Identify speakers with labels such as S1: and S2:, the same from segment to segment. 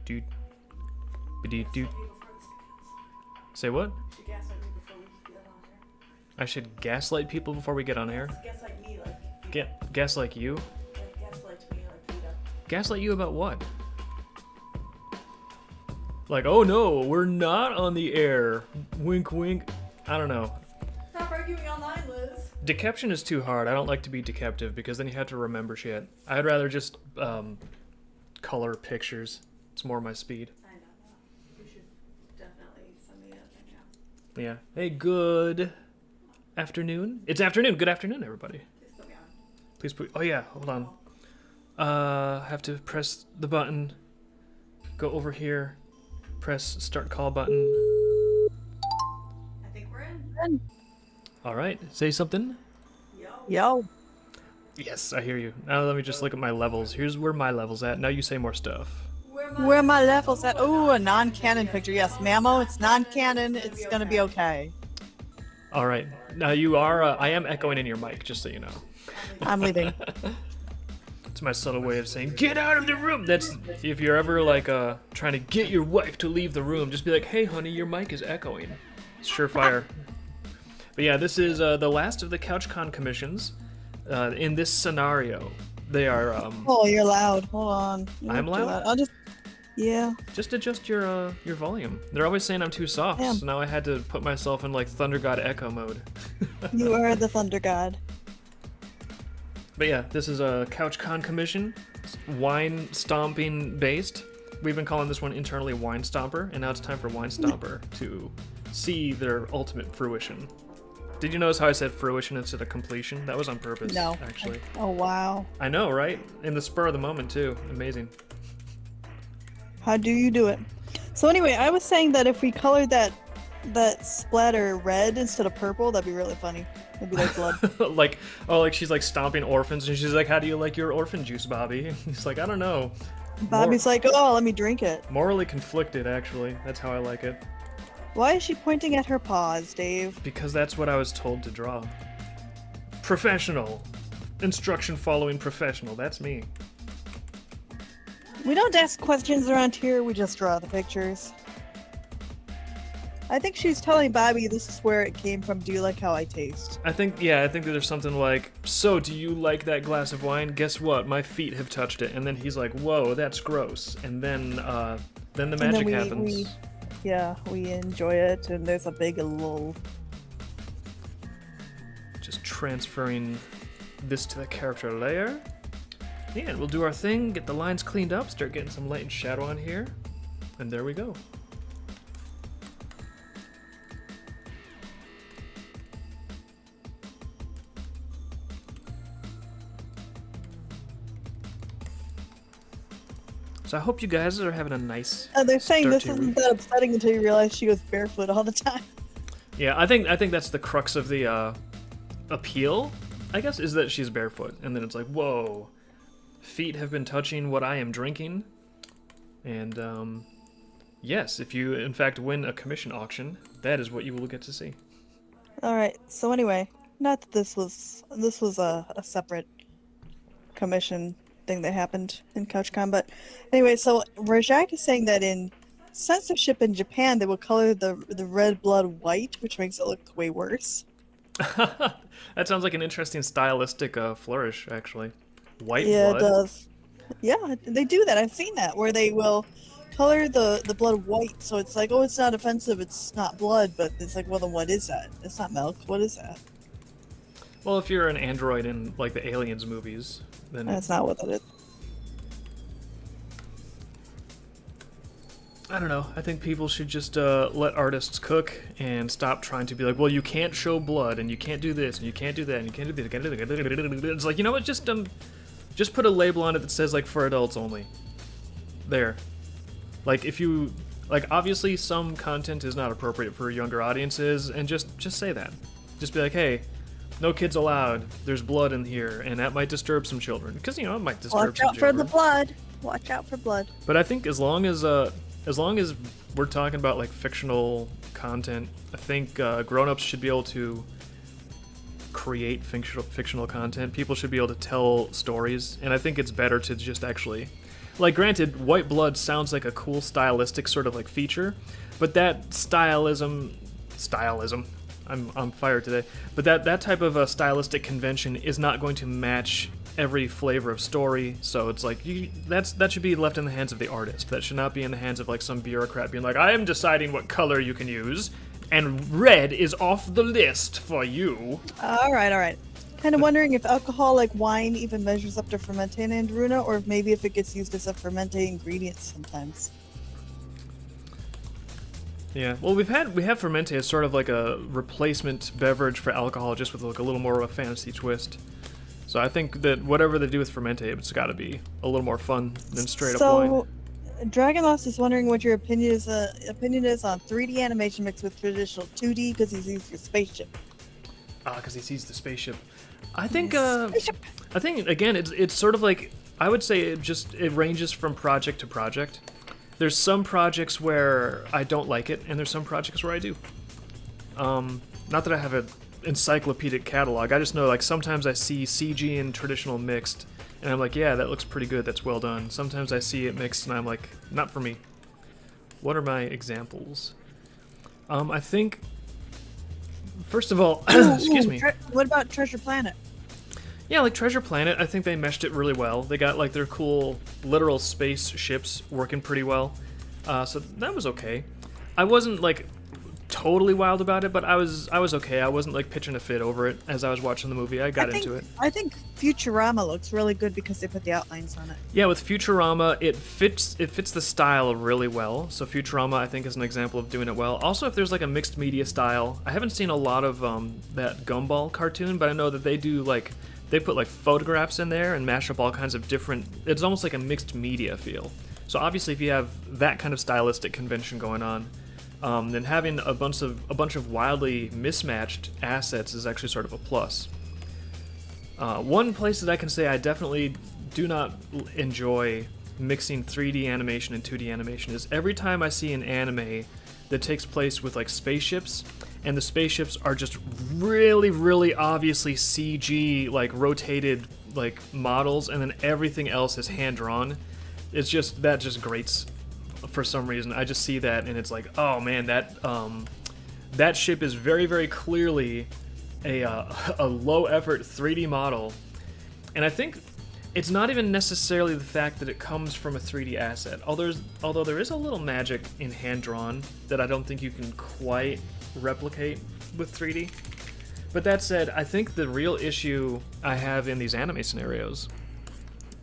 S1: doot. Ba-dee doot. Say what? I should gaslight people before we get on air?
S2: Gaslight me, like...
S1: Gaslight you?
S2: Gaslight me, like Vita.
S1: Gaslight you about what? Like, oh no, we're not on the air. Wink, wink. I don't know.
S2: Stop arguing online, Liz.
S1: Deception is too hard. I don't like to be deceptive because then you have to remember shit. I'd rather just color pictures. It's more my speed.
S2: I know that. You should definitely send me that thing now.
S1: Yeah. Hey, good afternoon. It's afternoon. Good afternoon, everybody.
S2: Please put me on.
S1: Please put. Oh yeah, hold on. Have to press the button. Go over here. Press start call button.
S2: I think we're in.
S1: All right. Say something.
S3: Yo.
S1: Yes, I hear you. Now let me just look at my levels. Here's where my level's at. Now you say more stuff.
S3: Where are my levels at? Oh, a non-canon picture. Yes, Mammo, it's non-canon. It's gonna be okay.
S1: All right. Now you are. I am echoing in your mic, just so you know.
S3: I'm leaving.
S1: It's my subtle way of saying, get out of the room! That's, if you're ever, like, trying to get your wife to leave the room, just be like, hey, honey, your mic is echoing. It's surefire. But yeah, this is, the last of the CouchCon commissions. In this scenario, they are,
S3: Oh, you're loud. Hold on.
S1: I'm loud?
S3: I'll just... Yeah.
S1: Just adjust your volume. They're always saying I'm too soft,
S3: Damn.
S1: so now I had to put myself in, like, Thunder God Echo mode.
S3: You are the Thunder God.
S1: But yeah, this is a CouchCon commission. It's wine stomping based. We've been calling this one internally Wine Stomper, and now it's time for Wine Stomper to see their ultimate fruition. Did you notice how I said fruition instead of completion? That was on purpose,
S3: No.
S1: actually.
S3: Oh, wow.
S1: I know, right? In the spur of the moment, too. Amazing.
S3: How do you do it? So anyway, I was saying that if we colored that splatter red instead of purple, that'd be really funny. It'd be like blood.
S1: Like, oh, like she's like stomping orphans, and she's like, how do you like your orphan juice, Bobby? He's like, I don't know.
S3: Bobby's like, oh, let me drink it.
S1: Morally conflicted, actually. That's how I like it.
S3: Why is she pointing at her paws, Dave?
S1: Because that's what I was told to draw. Professional. Instruction following professional. That's me.
S3: We don't ask questions around here, we just draw the pictures. I think she's telling Bobby this is where it came from. Do you like how I taste?
S1: I think that there's something like, so do you like that glass of wine? Guess what? My feet have touched it. And then he's like, whoa, that's gross. And then the magic happens.
S3: We enjoy it, and there's a big lull.
S1: Just transferring this to the character layer. Yeah, and we'll do our thing, get the lines cleaned up, start getting some light and shadow on here. And there we go. So I hope you guys are having a nice
S3: They're saying
S1: start
S3: this
S1: to your
S3: isn't
S1: week.
S3: that upsetting until you realize she goes barefoot all the time.
S1: Yeah, I think that's the crux of the appeal, I guess, is that she's barefoot. And then it's like, whoa, feet have been touching what I am drinking. And yes, if you in fact win a commission auction, that is what you will get to see.
S3: Alright, so anyway, not that this was a separate commission thing that happened in CouchCon, but anyway, so Rajak is saying that in censorship in Japan, they will color the red blood white, which makes it look way worse.
S1: That sounds like an interesting stylistic flourish, actually. White
S3: Yeah,
S1: blood.
S3: it does. Yeah, they do that. I've seen that, where they will color the blood white, so it's like, oh, it's not offensive, it's not blood, but it's like, well, then what is that? It's not milk. What is that?
S1: Well, if you're an android in like the Aliens movies, then
S3: That's not what that is.
S1: I don't know. I think people should just let artists cook and stop trying to be like, well, you can't show blood, and you can't do this, and you can't do that, and you can't do this. It's like, you know what? Just put a label on it that says like for adults only. There. Like if you like, obviously some content is not appropriate for younger audiences, and just say that. Just be like, hey, no kids allowed. There's blood in here, and that might disturb some children, because you know it might disturb
S3: Watch
S1: some
S3: out for
S1: children.
S3: the blood. Watch out for blood.
S1: But I think as long as we're talking about like fictional content, I think grown-ups should be able to create fictional content. People should be able to tell stories, and I think it's better to just actually Like, granted, white blood sounds like a cool stylistic sort of like feature, but that stylism, I'm on fire today. But that type of a stylistic convention is not going to match every flavor of story. So it's like that should be left in the hands of the artist. That should not be in the hands of like some bureaucrat being like, I am deciding what color you can use, and red is off the list for you.
S3: All right. Kind of wondering if alcohol like wine even measures up to fermenting and runa, or maybe if it gets used as a fermenting ingredient sometimes.
S1: Yeah, well, we have Fermente as sort of like a replacement beverage for alcohol, just with like a little more of a fantasy twist. So I think that whatever they do with Fermente, it's got to be a little more fun than straight up wine.
S3: So, Dragonlost is wondering what your opinion is on 3D animation mixed with traditional 2D because he sees your spaceship.
S1: Because he sees the spaceship. I think
S3: Spaceship.
S1: I think again it's sort of like, I would say it ranges from project to project. There's some projects where I don't like it, and there's some projects where I do. Not that I have an encyclopedic catalog. I just know like sometimes I see CG and traditional mixed, and I'm like, yeah, that looks pretty good. That's well done. Sometimes I see it mixed, and I'm like, not for me. What are my examples? I think, first of all, excuse me.
S3: What about Treasure Planet?
S1: Yeah, like Treasure Planet, I think they meshed it really well. They got like their cool literal space ships working pretty well. So that was okay. I wasn't like totally wild about it, but I was okay. I wasn't like pitching a fit over it as I was watching the movie. I got into it.
S3: I think Futurama looks really good because they put the outlines on it.
S1: Yeah, with Futurama, it fits the style really well. So Futurama, I think, is an example of doing it well. Also, if there's like a mixed media style, I haven't seen a lot of that Gumball cartoon, but I know that they do like, they put like photographs in there and mash up all kinds of different, it's almost like a mixed media feel. So obviously if you have that kind of stylistic convention going on, then having a bunch of wildly mismatched assets is actually sort of a plus. One place that I can say I definitely do not enjoy mixing 3D animation and 2D animation is every time I see an anime that takes place with like spaceships, and the spaceships are just really, really obviously CG, like rotated like models, and then everything else is hand drawn. It's just, that just grates for some reason. I just see that and it's like, oh man, that ship is very, very clearly a low effort 3D model. And I think it's not even necessarily the fact that it comes from a 3D asset, although there is a little magic in hand-drawn that I don't think you can quite replicate with 3D. But that said, I think the real issue I have in these anime scenarios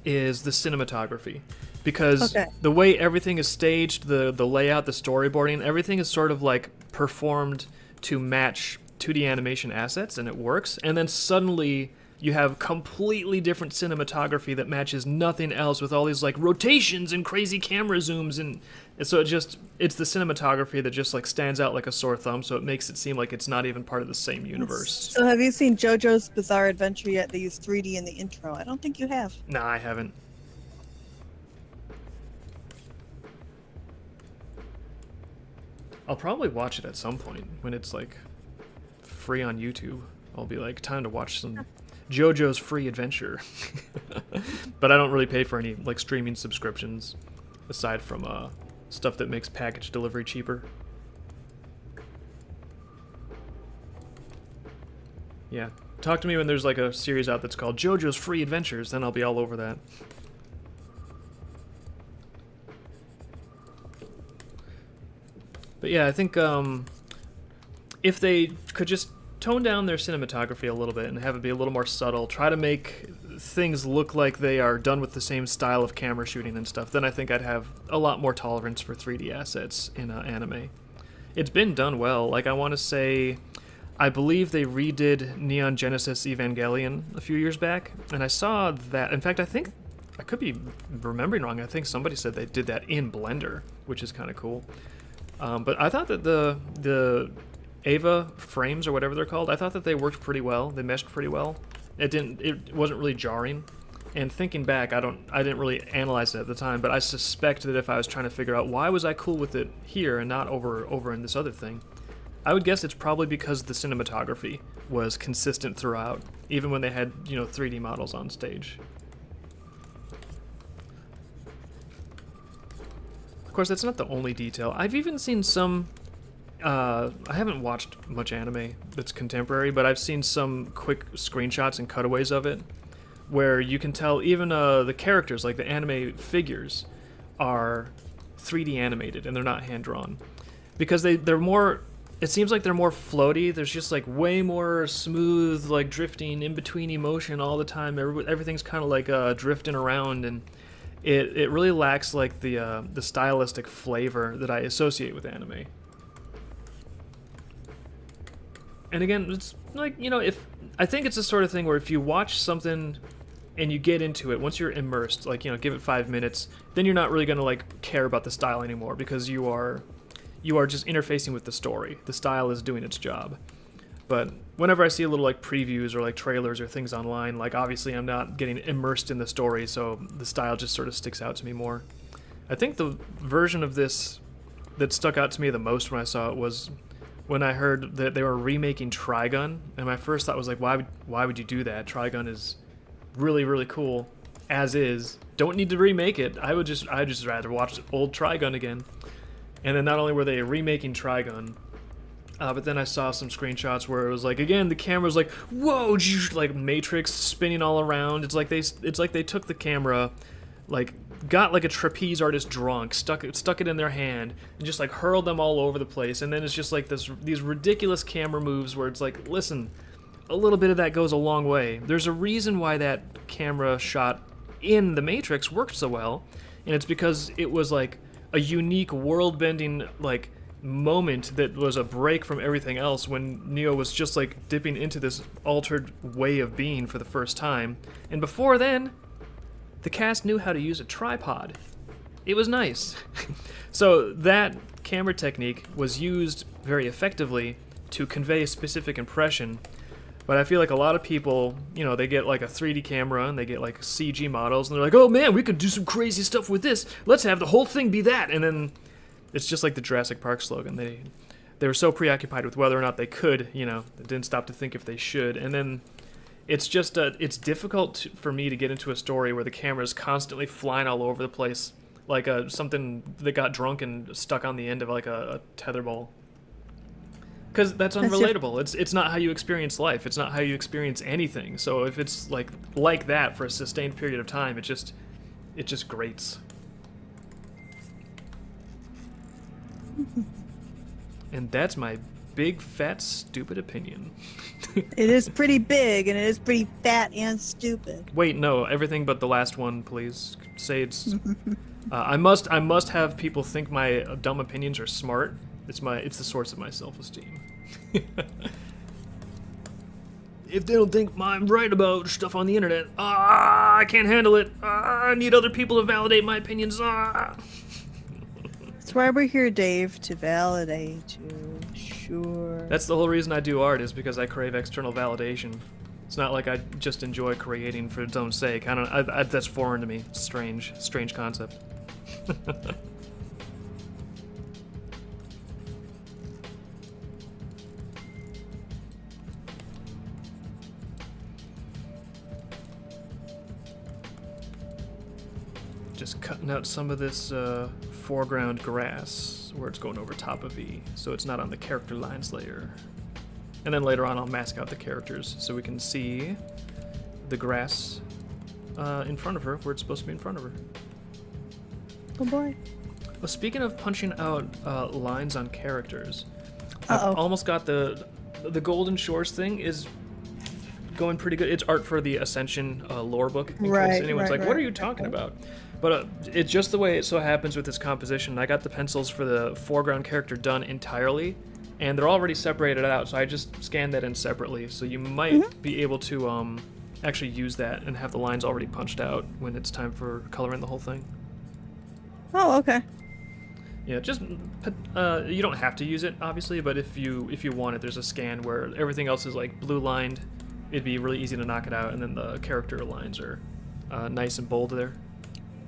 S1: is the cinematography. Because the way everything is staged, the layout, the storyboarding, everything is sort of like performed to match 2D animation assets, and it works. And then suddenly you have completely different cinematography that matches nothing else, with all these like rotations and crazy camera zooms, and so it's the cinematography that just like stands out like a sore thumb, so it makes it seem like it's not even part of the same universe.
S3: So have you seen JoJo's Bizarre Adventure yet? They use 3D in the intro. I don't think you have.
S1: Nah, I haven't. I'll probably watch it at some point when it's like free on YouTube. I'll be like, time to watch some JoJo's Free Adventure. But I don't really pay for any like streaming subscriptions aside from stuff that makes package delivery cheaper. Yeah, talk to me when there's like a series out that's called JoJo's Free Adventures, then I'll be all over that. But yeah, I think if they could just tone down their cinematography a little bit and have it be a little more subtle, try to make things look like they are done with the same style of camera shooting and stuff, then I think I'd have a lot more tolerance for 3D assets in anime. It's been done well. Like, I want to say, I believe they redid Neon Genesis Evangelion a few years back, and I saw that. In fact, I think, I could be remembering wrong, I think somebody said they did that in Blender, which is kind of cool. But I thought that the Ava frames, or whatever they're called, I thought that they worked pretty well. They meshed pretty well. It wasn't really jarring. And thinking back, I didn't really analyze it at the time, but I suspect that if I was trying to figure out why was I cool with it here and not over in this other thing, I would guess it's probably because the cinematography was consistent throughout, even when they had, 3D models on stage. course, that's not the only detail. I've even seen some. I haven't watched much anime that's contemporary, but I've seen some quick screenshots and cutaways of it, where you can tell even the characters, like the anime figures, are 3D animated and they're not hand drawn, because they're more. It seems like they're more floaty. There's just like way more smooth, like drifting in between emotion all the time. Everything's kind of like drifting around, and it really lacks like the stylistic flavor that I associate with anime. And again, it's like, you know, if I think it's the sort of thing where if you watch something and you get into it, once you're immersed, like, you know, give it 5 minutes, then you're not really gonna like care about the style anymore, because you are just interfacing with the story. The style is doing its job. But whenever I see a little like previews or like trailers or things online, like obviously I'm not getting immersed in the story, so the style just sort of sticks out to me more. I think the version of this that stuck out to me the most when I saw it was when I heard that they were remaking Trigun, and my first thought was like, why would you do that? Trigun is really, really cool as is. Don't need to remake it. I'd just rather watch old Trigun again. And then not only were they remaking Trigun, but then I saw some screenshots where it was like, again, the camera's like, whoa, like Matrix spinning all around. It's like they took the camera, like got like a trapeze artist drunk, stuck it in their hand, and just like hurled them all over the place. And then it's just like these ridiculous camera moves where it's like, listen, a little bit of that goes a long way. There's a reason why that camera shot in The Matrix worked so well, and it's because it was like a unique world-bending like moment that was a break from everything else, when Neo was just like dipping into this altered way of being for the first time. And before then, the cast knew how to use a tripod. It was nice. So that camera technique was used very effectively to convey a specific impression. But I feel like a lot of people, you know, they get like a 3D camera and they get like CG models and they're like, oh man, we could do some crazy stuff with this. Let's have the whole thing be that. And then it's just like the Jurassic Park slogan. They were so preoccupied with whether or not they could, you know, they didn't stop to think if they should. And then it's just, it's difficult for me to get into a story where the camera is constantly flying all over the place, like something that got drunk and stuck on the end of like a tetherball. Because that's unrelatable. It's not how you experience life. It's not how you experience anything. So if it's like that for a sustained period of time, it just grates. And that's my big, fat, stupid opinion.
S3: It is pretty big, and it is pretty fat and stupid.
S1: Wait, no, everything but the last one, please. Say it's... I must have people think my dumb opinions are smart. It's the source of my self-esteem. If they don't think I'm right about stuff on the internet, I can't handle it. I need other people to validate my opinions.
S3: That's why we're here, Dave, to validate you. Sure.
S1: That's the whole reason I do art, is because I crave external validation. It's not like I just enjoy creating for its own sake. That's foreign to me. Strange concept. Just cutting out some of this foreground grass where it's going over top of E, so it's not on the character lines layer. And then later on I'll mask out the characters so we can see the grass in front of her, where it's supposed to be in front of her.
S3: Oh boy.
S1: Well, speaking of punching out lines on characters,
S3: Uh-oh.
S1: I've almost got the Golden Shores thing is going pretty good. It's art for the Ascension lore book, in case anyone's like, what are you talking about? But it's just the way it so happens with this composition. I got the pencils for the foreground character done entirely, and they're already separated out, so I just scanned that in separately. So you might be able to actually use that and have the lines already punched out when it's time for coloring the whole thing.
S3: Oh, okay.
S1: Yeah, just you don't have to use it, obviously, but if you want it, there's a scan where everything else is like blue lined. It'd be really easy to knock it out, and then the character lines are nice and bold there.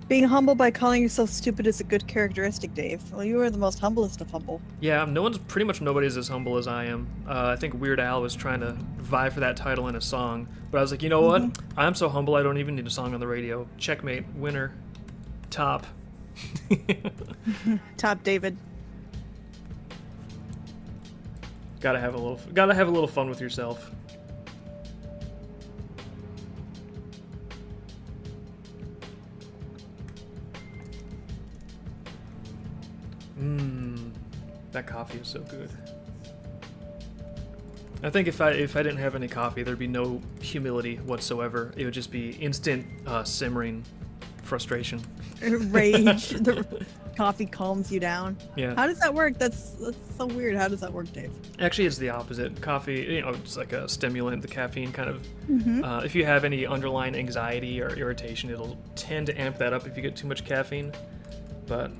S3: Being humble by calling yourself stupid is a good characteristic, Dave. Well, you are the most humblest of humble.
S1: Yeah, pretty much nobody's as humble as I am. I think Weird Al was trying to vie for that title in a song, but I was like, you know what? I'm so humble I don't even need a song on the radio. Checkmate, winner, top.
S3: Top David.
S1: Gotta have a little fun with yourself. That coffee is so good. I think if I didn't have any coffee, there'd be no humility whatsoever. It would just be instant simmering frustration.
S3: Rage. The coffee calms you down.
S1: Yeah.
S3: How does that work? That's so weird. How does that work, Dave?
S1: Actually, it's the opposite. Coffee, it's like a stimulant. The caffeine kind of, if you have any underlying anxiety or irritation, it'll tend to amp that up if you get too much caffeine. But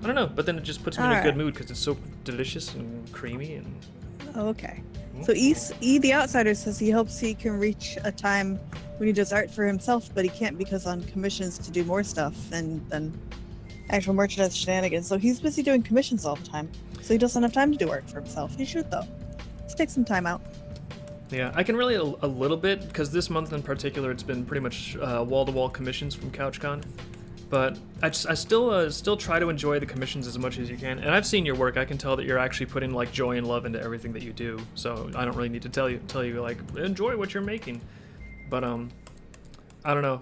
S1: I don't know. But then it just puts me in a good mood because it's so delicious and creamy and.
S3: Okay. So E the Outsider says he hopes he can reach a time when he does art for himself, but he can't because on commissions to do more stuff and then actual merchandise shenanigans. So he's busy doing commissions all the time. So he doesn't have time to do art for himself. He should though. Let's take some time out.
S1: Yeah, I can relate a little bit because this month in particular, it's been pretty much wall-to-wall commissions from CouchCon. But I still try to enjoy the commissions as much as you can. And I've seen your work. I can tell that you're actually putting like joy and love into everything that you do. So I don't really need to tell you like enjoy what you're making. But I don't know.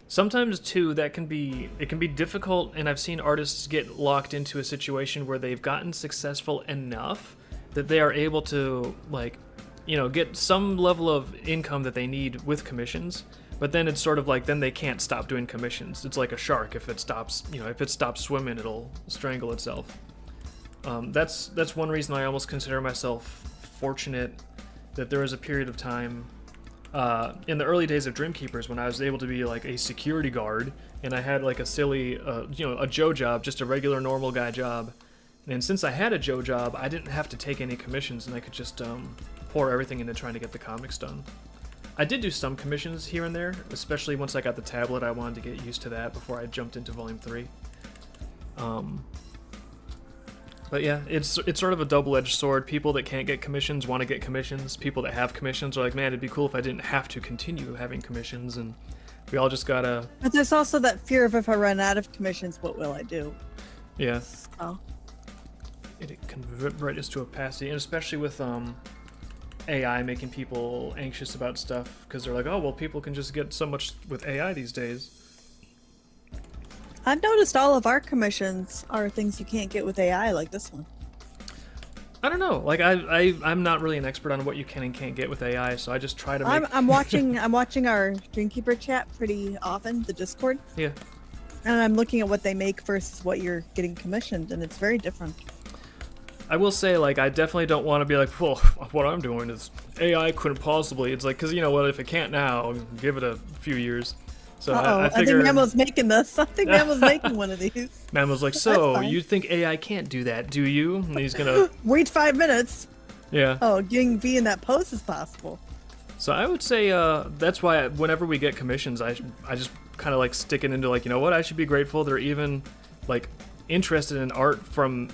S1: Sometimes too it can be difficult, and I've seen artists get locked into a situation where they've gotten successful enough that they are able to like, get some level of income that they need with commissions. But then it's sort of like, then they can't stop doing commissions. It's like a shark. If it stops swimming, it'll strangle itself. That's one reason I almost consider myself fortunate that there was a period of time in the early days of Dreamkeepers when I was able to be like a security guard, and I had like a silly, a Joe job, just a regular normal guy job. And since I had a Joe job, I didn't have to take any commissions, and I could just pour everything into trying to get the comics done. I did do some commissions here and there, especially once I got the tablet. I wanted to get used to that before I jumped into Volume 3. But yeah, it's sort of a double-edged sword. People that can't get commissions want to get commissions. People that have commissions are like, man, it'd be cool if I didn't have to continue having commissions, and we all just gotta...
S3: But there's also that fear of if I run out of commissions, what will I do?
S1: Yeah.
S3: Oh.
S1: It can convert us to opacity, and especially with AI making people anxious about stuff because they're like, oh, well, people can just get so much with AI these days.
S3: I've noticed all of our commissions are things you can't get with AI, like this one.
S1: I don't know. Like I'm not really an expert on what you can and can't get with AI, so I just try to make...
S3: I'm watching our Dreamkeeper chat pretty often, the Discord.
S1: Yeah.
S3: And I'm looking at what they make versus what you're getting commissioned, and it's very different.
S1: I will say, like, I definitely don't want to be like, well, what I'm doing is AI couldn't possibly. It's like, because you know what, if it can't now, give it a few years. So I figure...
S3: I think Memo's making this. I think Memo's making one of these.
S1: Memo's like, so you think AI can't do that, do you? And he's gonna
S3: wait 5 minutes.
S1: Yeah.
S3: Oh, getting V in that pose is possible.
S1: So I would say that's why whenever we get commissions, I just kind of like stick it into like, you know what, I should be grateful they're even like interested in art from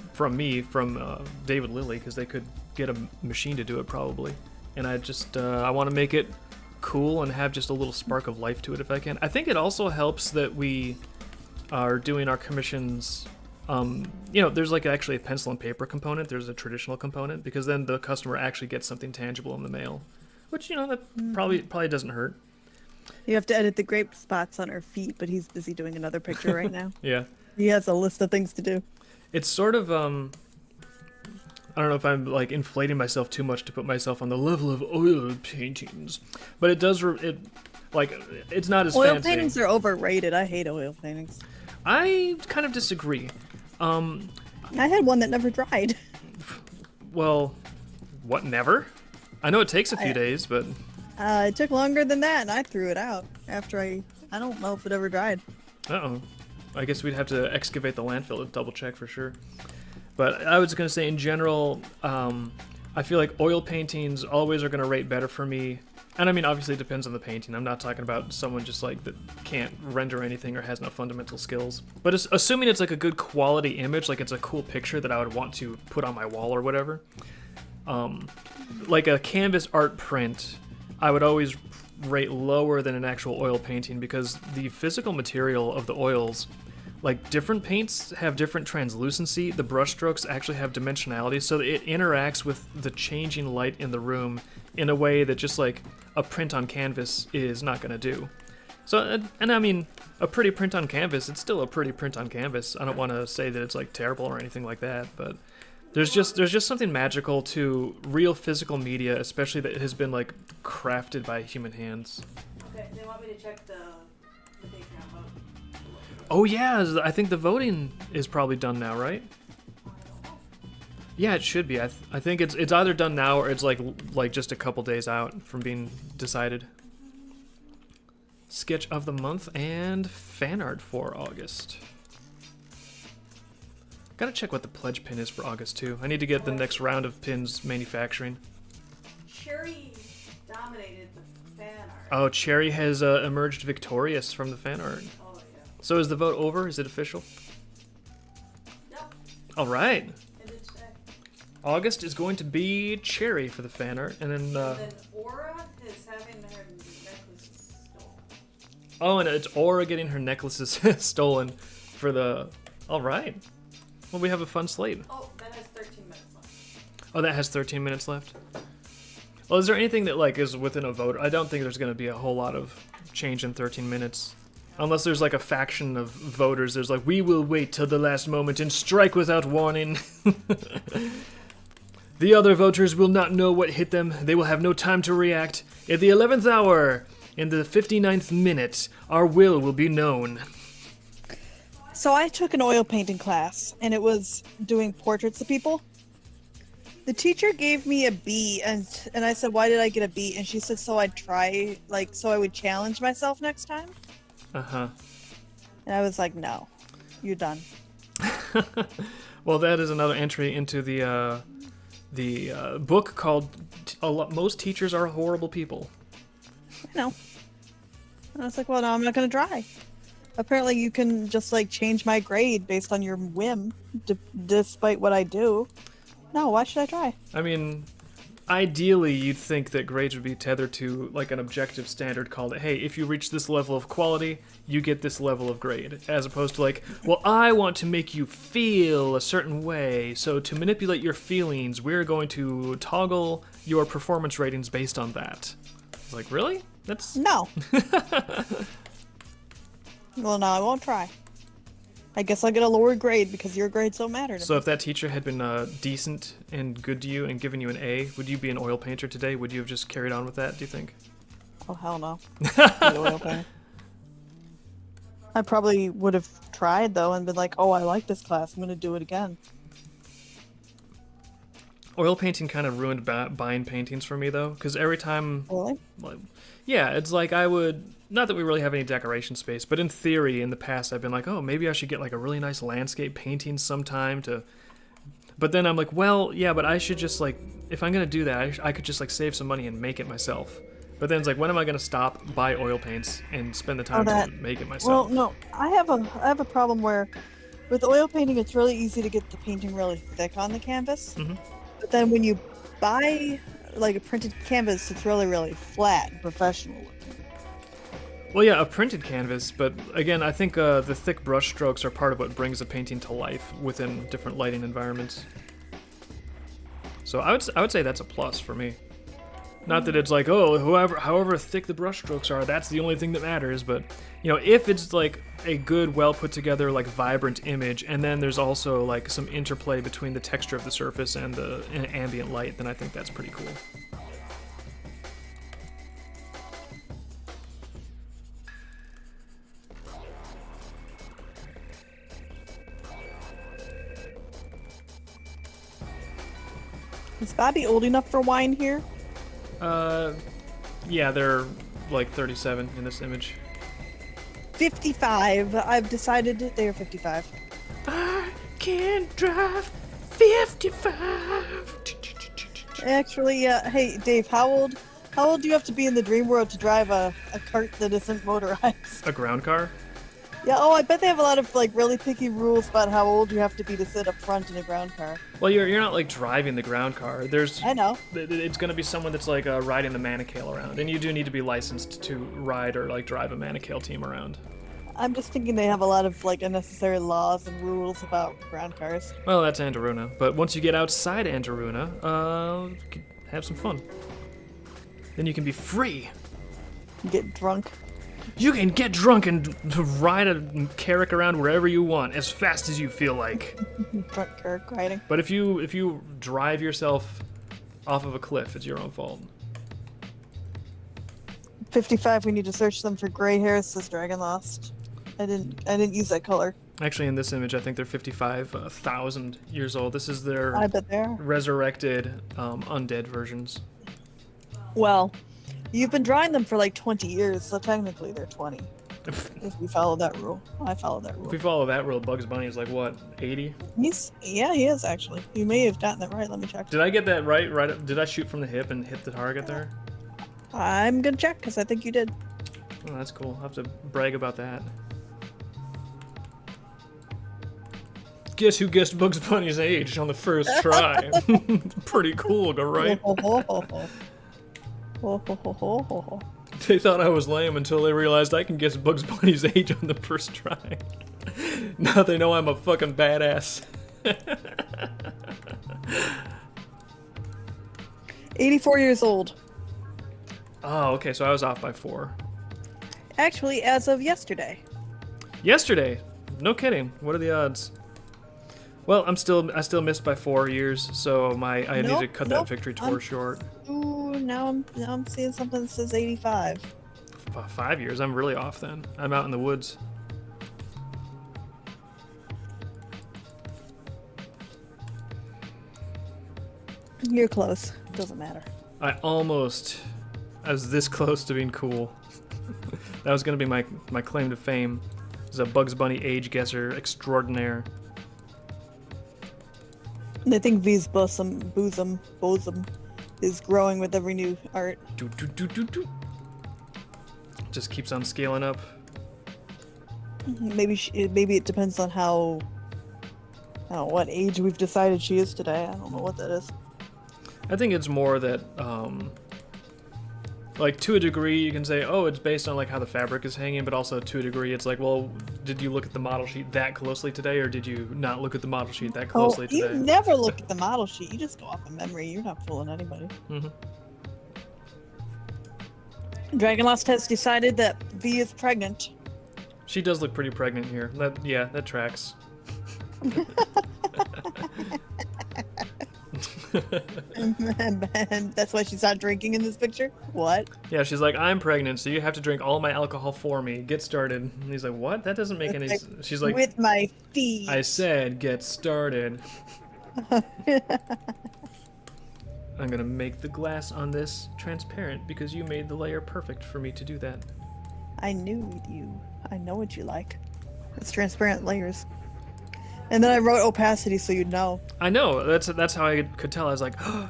S1: David Lilly, because they could get a machine to do it probably. And I want to make it cool and have just a little spark of life to it if I can. I think it also helps that we are doing our commissions. There's like actually a pencil and paper component. There's a traditional component, because then the customer actually gets something tangible in the mail, which that probably doesn't hurt.
S3: You have to edit the grape spots on her feet, but he's busy doing another picture right now.
S1: Yeah.
S3: He has a list of things to do. It's
S1: sort of I don't know if I'm like inflating myself too much to put myself on the level of oil paintings, but it's not as
S3: oil
S1: fancy.
S3: Paintings are overrated. I hate oil paintings.
S1: I kind of disagree.
S3: I had one that never dried.
S1: Well, what, never? I know it takes a few days, but
S3: it took longer than that, and I threw it out after I don't know if it ever dried.
S1: Uh-oh. I guess we'd have to excavate the landfill to double check for sure. But I was going to say, in general, I feel like oil paintings always are going to rate better for me. And I mean, obviously it depends on the painting. I'm not talking about someone just like that can't render anything or has no fundamental skills. But assuming it's like a good quality image, like it's a cool picture that I would want to put on my wall or whatever. Like a canvas art print, I would always rate lower than an actual oil painting, because the physical material of the oils like different paints have different translucency. The brush strokes actually have dimensionality, so that it interacts with the changing light in the room in a way that just like a print on canvas is not going to do. So, and I mean, a pretty print on canvas, it's still a pretty print on canvas. I don't want to say that it's like terrible or anything like that, but there's just something magical to real physical media, especially that has been like crafted by human hands.
S2: Okay, they want me to check the Patreon vote.
S1: Oh yeah, I think the voting is probably done now, right?
S2: I don't know.
S1: Yeah, it should be. I think it's either done now or it's like just a couple days out from being decided. Sketch of the month and fan art for August. Gotta check what the pledge pin is for August too. I need to get the next round of pins manufacturing.
S2: Cherry dominated the fan art.
S1: Oh, Cherry has emerged victorious from the fan art.
S2: Oh, yeah.
S1: So is the vote over? Is it official?
S2: Yep.
S1: All right.
S2: And it's
S1: August is going to be Cherry for the fan art, and then
S2: and then Aura is having her necklaces stolen.
S1: oh, and it's Aura getting her necklaces stolen for the. All right. Well, we have a fun slate.
S2: Oh, that has 13 minutes left.
S1: Oh, that has 13 minutes left. Well, is there anything that like is within a vote? I don't think there's going to be a whole lot of change in 13 minutes. Unless there's like a faction of voters, there's like, we will wait till the last moment and strike without warning. The other voters will not know what hit them. They will have no time to react. At the 11th hour, in the 59th minute, our will be known.
S3: So I took an oil painting class, and it was doing portraits of people. The teacher gave me a B, and I said, why did I get a B? And she said, so I'd try, like, so I would challenge myself next time.
S1: Uh-huh.
S3: And I was like, no, you're done.
S1: Well, that is another entry into the book called Most Teachers Are Horrible People.
S3: I know. And I was like, well, no, I'm not going to try. Apparently you can just, like, change my grade based on your whim, despite what I do. No, why should I try?
S1: I mean, ideally, you'd think that grades would be tethered to, like, an objective standard called, hey, if you reach this level of quality, you get this level of grade. As opposed to, like, well, I want to make you feel a certain way, so to manipulate your feelings, we're going to toggle your performance ratings based on that. It's like, really? That's...
S3: No. Well, no, I won't try. I guess I'll get a lower grade because your grades don't matter to
S1: So
S3: me.
S1: if that teacher had been decent and good to you and given you an A, would you be an oil painter today? Would you have just carried on with that, do you think?
S3: Oh, hell no. Not oil painting. I probably would have tried, though, and been like, oh, I like this class. I'm going to do it again.
S1: Oil painting kind of ruined buying paintings for me, though, because every time...
S3: Really?
S1: Like, yeah, it's like I would... Not that we really have any decoration space, but in theory, in the past, I've been like, oh, maybe I should get like a really nice landscape painting sometime to... But then I'm like, well, yeah, but I should just like... If I'm going to do that, I could just like save some money and make it myself. But then it's like, when am I going to stop, buy oil paints, and spend the time to make it myself?
S3: Well, no, I have a problem where with oil painting, it's really easy to get the painting really thick on the canvas.
S1: Mhm.
S3: But then when you buy like a printed canvas, it's really, really flat and professional looking.
S1: Well, yeah, a printed canvas, but again, I think the thick brush strokes are part of what brings a painting to life within different lighting environments. So I would say that's a plus for me. Not that it's like, oh, however thick the brush strokes are, that's the only thing that matters, but, you know, if it's like a good, well put together, like vibrant image, and then there's also like some interplay between the texture of the surface and the ambient light, then I think that's pretty cool.
S3: Is Bobby old enough for wine here?
S1: Yeah, they're like 37 in this image.
S3: 55. I've decided they are 55.
S1: I can drive 55.
S3: Actually, hey, Dave, how old do you have to be in the dream world to drive a cart that isn't motorized?
S1: A ground car?
S3: Yeah, oh, I bet they have a lot of, like, really picky rules about how old you have to be to sit up front in a ground car.
S1: Well, you're not like driving the ground car.
S3: I know.
S1: It's gonna be someone that's like riding the Manacale around, and you do need to be licensed to ride or like drive a Manacale team around.
S3: I'm just thinking they have a lot of like unnecessary laws and rules about ground cars.
S1: Well, that's Andaruna. But once you get outside Andaruna, you can have some fun. Then you can be free.
S3: Get drunk.
S1: You can get drunk and ride a Carrack around wherever you want, as fast as you feel like.
S3: Drunk Kirk riding.
S1: But if you drive yourself off of a cliff, it's your own fault.
S3: 55. We need to search them for gray hairs. Says Dragon Lost. I didn't use that color.
S1: Actually, in this image, I think they're 55,000 years old. This is their
S3: I bet they are.
S1: resurrected undead versions.
S3: Well, you've been drawing them for like 20 years, so technically they're 20. If we follow that rule. I follow that rule.
S1: If we follow that rule, Bugs Bunny is like, what, 80?
S3: Yeah, he is actually. You may have gotten that right. Let me check.
S1: Did I get that right? Did I shoot from the hip and hit the target there?
S3: I'm gonna check because I think you did.
S1: Oh, that's cool. I'll have to brag about that. Guess who guessed Bugs Bunny's age on the first try? Pretty cool, right? They thought I was lame until they realized I can guess Bugs Bunny's age on the first try. Now they know I'm a fucking badass.
S3: 84 years old.
S1: Oh, okay, so I was off by 4.
S3: Actually, as of yesterday.
S1: Yesterday? No kidding. What are the odds? Well, I still missed by 4 years, so I need to cut that victory tour short.
S3: Ooh, now I'm seeing something that says 85.
S1: 5 years? I'm really off then. I'm out in the woods.
S3: You're close. Doesn't matter.
S1: I was this close to being cool. That was gonna be my claim to fame as a Bugs Bunny age guesser extraordinaire.
S3: And I think V's bosom is growing with every new art.
S1: Just keeps on scaling up.
S3: Maybe it depends on how, I don't know what age we've decided she is today. I don't know what that is.
S1: I think it's more that, like, to a degree, you can say, oh, it's based on, like, how the fabric is hanging, but also to a degree, it's like, well, did you look at the model sheet that closely today, or did you not look at the model sheet that closely today?
S3: You never look at the model sheet. You just go off of memory. You're not fooling anybody.
S1: Mm-hmm.
S3: Dragonlost has decided that V is pregnant.
S1: She does look pretty pregnant here. That tracks.
S3: And that's why she's not drinking in this picture? What?
S1: Yeah, she's like, I'm pregnant, so you have to drink all my alcohol for me. Get started. And he's like, what? That doesn't make any sense. She's like,
S3: with my feet.
S1: I said, get started. I'm gonna make the glass on this transparent because you made the layer perfect for me to do that.
S3: I knew you. I know what you like. It's transparent layers. And then I wrote opacity so you'd know.
S1: I know. That's how I could tell. I was like, oh,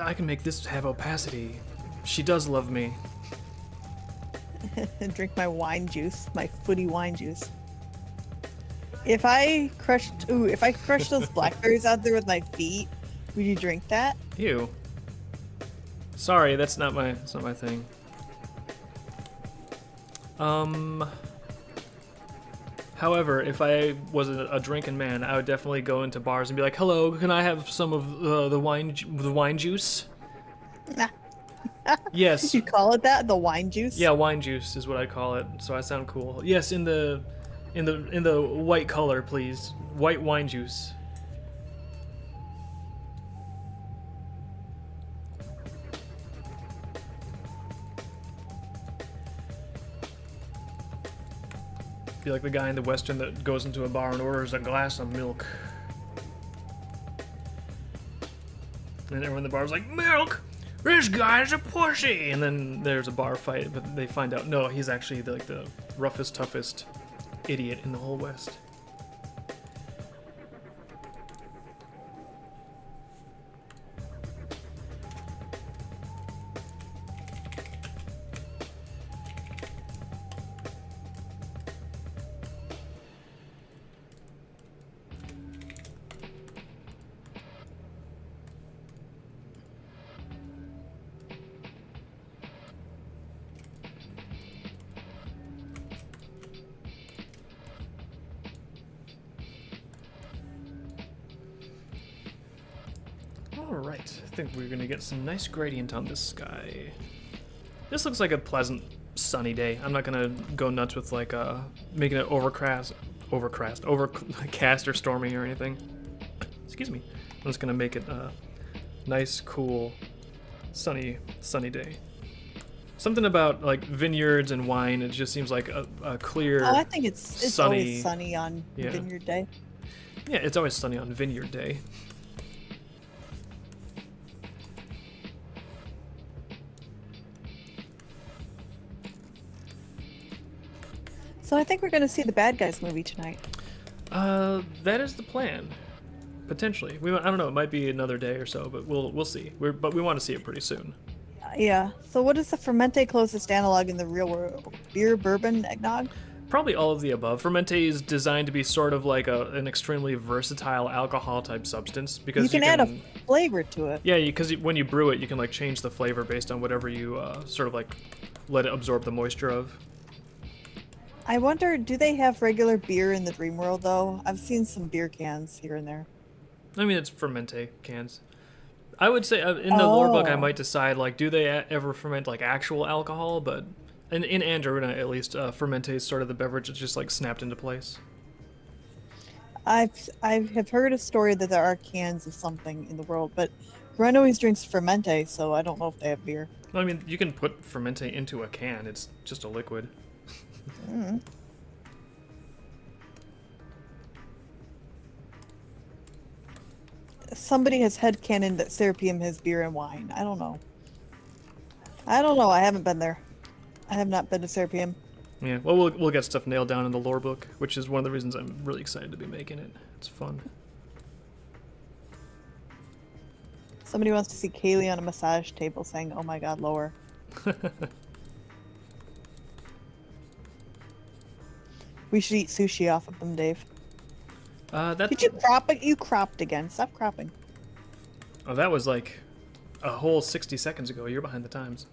S1: I can make this have opacity. She does love me.
S3: And drink my wine juice, my footy wine juice. If I crushed those blackberries out there with my feet, would you drink that?
S1: Ew. Sorry, that's not my thing. However, if I was a drinking man, I would definitely go into bars and be like, "Hello, can I have some of the wine juice?" Yes.
S3: You call it that? The wine juice?
S1: Yeah, wine juice is what I call it. So I sound cool. Yes, in the white color, please. White wine juice. Be like the guy in the Western that goes into a bar and orders a glass of milk. And everyone in the bar's like, milk? This guy's a pussy! And then there's a bar fight, but they find out, no, he's actually the roughest, toughest idiot in the whole West. Alright, I think we're gonna get some nice gradient on this sky. This looks like a pleasant, sunny day. I'm not gonna go nuts with like making it overcast or stormy or anything. Excuse me. I'm just gonna make it a nice, cool, sunny day. Something about like vineyards and wine, it just seems like a clear,
S3: Oh, I think it's
S1: sunny,
S3: always sunny on Vineyard Day.
S1: Yeah, it's always sunny on Vineyard Day.
S3: So I think we're going to see the Bad Guys movie tonight.
S1: That is the plan. Potentially. I don't know, it might be another day or so, but we'll see. But we want to see it pretty soon.
S3: Yeah. So what is the Fermente closest analog in the real world? Beer, bourbon, eggnog?
S1: Probably all of the above. Fermente is designed to be sort of like an extremely versatile alcohol type substance because
S3: you can add a flavor to it.
S1: Yeah, because when you brew it, you can like change the flavor based on whatever you sort of like let it absorb the moisture of.
S3: I wonder, do they have regular beer in the dream world though? I've seen some beer cans here and there.
S1: I mean, it's Fermente cans. I would say in the lore book, I might decide like, do they ever ferment like actual alcohol? But in Andromeda, at least, Fermente is sort of the beverage that's just like snapped into place.
S3: I have heard a story that there are cans of something in the world, but Ren always drinks Fermente, so I don't know if they have beer.
S1: Well, I mean, you can put Fermente into a can. It's just a liquid.
S3: Mm. Somebody has headcanon that Serapeum has beer and wine. I don't know. I haven't been there. I have not been to Serapeum.
S1: Yeah, well, we'll get stuff nailed down in the lore book, which is one of the reasons I'm really excited to be making it. It's fun.
S3: Somebody wants to see Kaylee on a massage table saying, "Oh my God, lower." We should eat sushi off of them, Dave. Did you crop it? You cropped again. Stop cropping.
S1: Oh, that was like a whole 60 seconds ago. You're behind the times.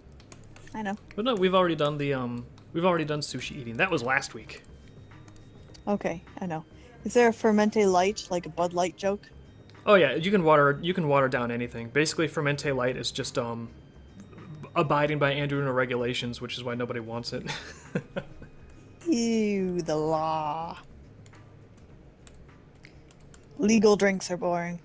S3: I know.
S1: But no, we've already done sushi eating. That was last week.
S3: Okay, I know. Is there a Fermente Light, like a Bud Light joke?
S1: Oh yeah, you can water down anything. Basically, Fermente Light is just abiding by Andromeda regulations, which is why nobody wants it.
S3: Ew, the law. Legal drinks are boring.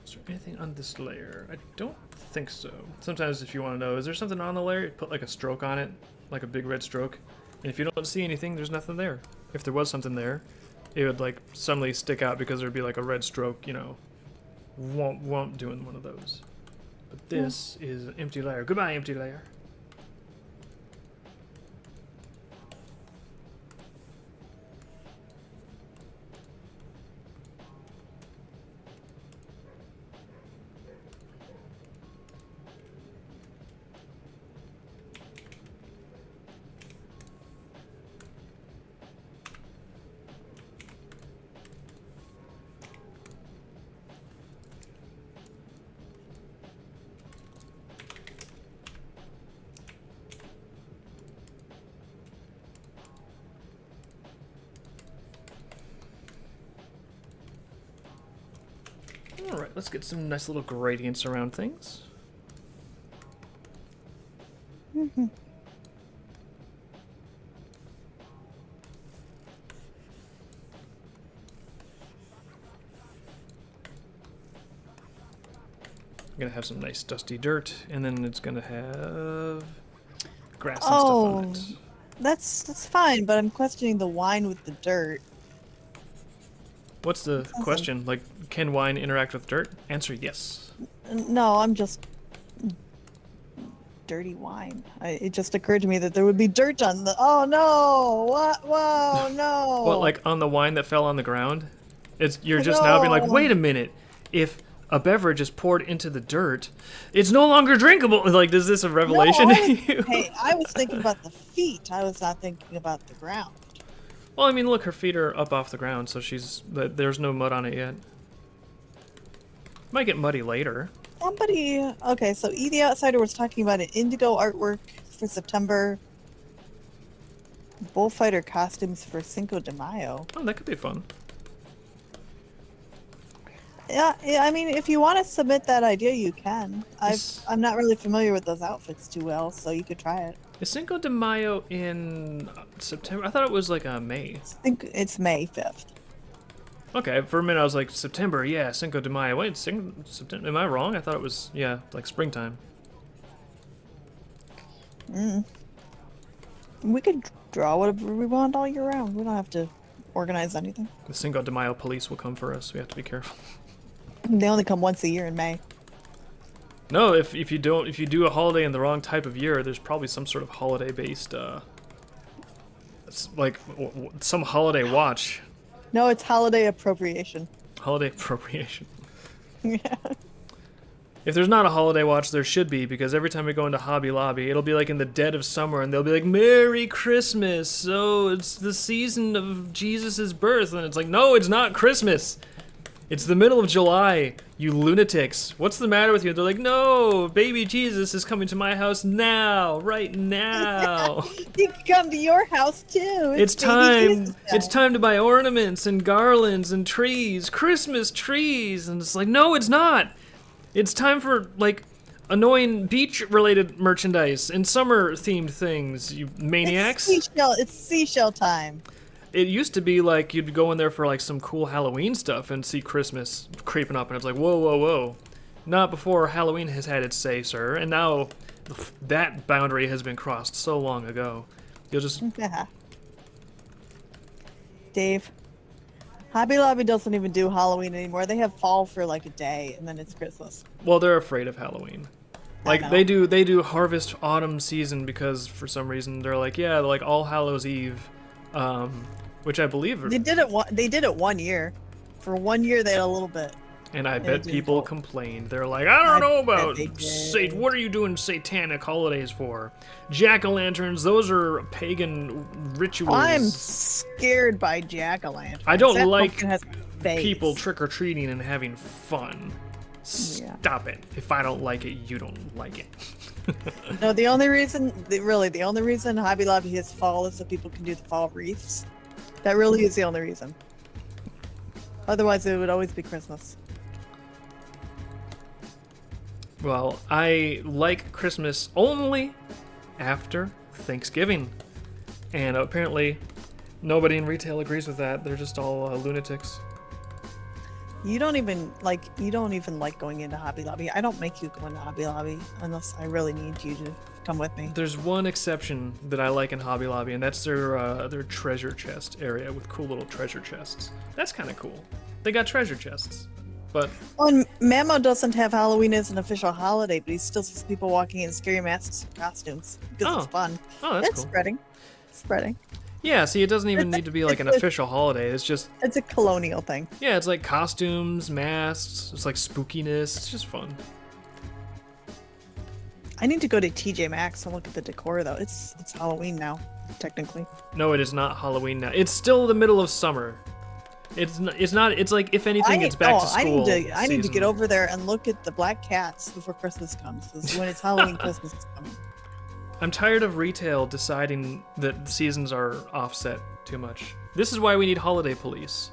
S1: Is there anything on this layer? I don't think so. Sometimes if you want to know, is there something on the layer? Put like a stroke on it, like a big red stroke. And if you don't see anything, there's nothing there. If there was something there, it would like suddenly stick out because there'd be like a red stroke, you know. Won't doing one of those. But this is an empty layer. Goodbye, empty layer. Alright, let's get some nice little gradients around things.
S3: Mm-hmm.
S1: I'm gonna have some nice dusty dirt, and then it's gonna have grass and stuff on it.
S3: That's fine, but I'm questioning the wine with the dirt.
S1: What's the question? Like, can wine interact with dirt? Answer yes.
S3: No, I'm just dirty wine. It just occurred to me that there would be dirt on the. Oh no! What? Whoa! No!
S1: What, like on the wine that fell on the ground? You're just now being like, wait a minute. If a beverage is poured into the dirt, it's no longer drinkable. Like, is this a revelation
S3: No,
S1: to you?
S3: hey, I was thinking about the feet. I was not thinking about the ground.
S1: Well, I mean, look, her feet are up off the ground, so there's no mud on it yet. Might get muddy later.
S3: Somebody, okay, so E the Outsider was talking about an indigo artwork for September. Bullfighter costumes for Cinco de Mayo.
S1: Oh, that could be fun.
S3: Yeah, I mean, if you want to submit that idea, you can. I'm not really familiar with those outfits too well, so you could try it.
S1: Is Cinco de Mayo in September? I thought it was like May.
S3: I think it's May 5th.
S1: Okay, for a minute I was like, September, yeah, Cinco de Mayo. Wait, September? Am I wrong? I thought it was, yeah, like springtime.
S3: We could draw whatever we want all year round. We don't have to organize anything.
S1: The Cinco de Mayo police will come for us. We have to be careful.
S3: They only come once a year in May.
S1: No, if you do a holiday in the wrong type of year, there's probably some sort of holiday based like some holiday watch.
S3: No, it's holiday appropriation.
S1: Holiday appropriation.
S3: Yeah.
S1: If there's not a holiday watch, there should be, because every time we go into Hobby Lobby, it'll be like in the dead of summer, and they'll be like, Merry Christmas! So it's the season of Jesus' birth, and it's like, no, it's not Christmas! It's the middle of July, you lunatics. What's the matter with you? They're like, no, baby Jesus is coming to my house now, right now.
S3: He can come to your house too.
S1: It's time. It's time to buy ornaments and garlands and trees, Christmas trees. And it's like, no, it's not. It's time for, like, annoying beach-related merchandise and summer-themed things, you maniacs.
S3: It's seashell time.
S1: It used to be like you'd go in there for like some cool Halloween stuff and see Christmas creeping up, and it's like, whoa, whoa, whoa. Not before Halloween has had its say, sir. And now that boundary has been crossed so long ago. You'll just...
S3: Dave, Hobby Lobby doesn't even do Halloween anymore. They have fall for like a day, and then it's Christmas.
S1: Well, they're afraid of Halloween. Like, they do harvest autumn season because for some reason they're like, yeah, like All Hallows Eve. Which I believe
S3: they did it 1 year. For 1 year, they had a little bit.
S1: And I bet people complained. They're like, I don't know about what are you doing satanic holidays for? Jack-o'-lanterns, those are pagan rituals.
S3: I'm scared by jack-o'-lanterns.
S1: I don't like people trick-or-treating and having fun. Stop it. If I don't like it, you don't like it.
S3: No, the only reason Hobby Lobby has fall is so people can do the fall wreaths. That really is the only reason. Otherwise, it would always be Christmas.
S1: Well, I like Christmas only after Thanksgiving. And apparently, nobody in retail agrees with that. They're just all lunatics.
S3: You don't even like going into Hobby Lobby. I don't make you go into Hobby Lobby unless I really need you to come with me.
S1: There's one exception that I like in Hobby Lobby, and that's their treasure chest area with cool little treasure chests. That's kind of cool. They got treasure chests, but...
S3: Well, and Mamo doesn't have Halloween as an official holiday, but he still sees people walking in scary masks and costumes because it's fun.
S1: Oh, that's cool.
S3: Spreading. It's spreading.
S1: Yeah, see, it doesn't even need to be like an official holiday. It's just...
S3: It's a colonial thing.
S1: Yeah, it's like costumes, masks, it's like spookiness. It's just fun.
S3: I need to go to TJ Maxx and look at the decor, though. It's Halloween now, technically.
S1: No, it is not Halloween now. It's still the middle of summer. It's not. It's like, if anything, it's back to school.
S3: I need to get over there and look at the black cats before Christmas comes. Because when it's Halloween, Christmas is coming.
S1: I'm tired of retail deciding that seasons are offset too much. This is why we need holiday police.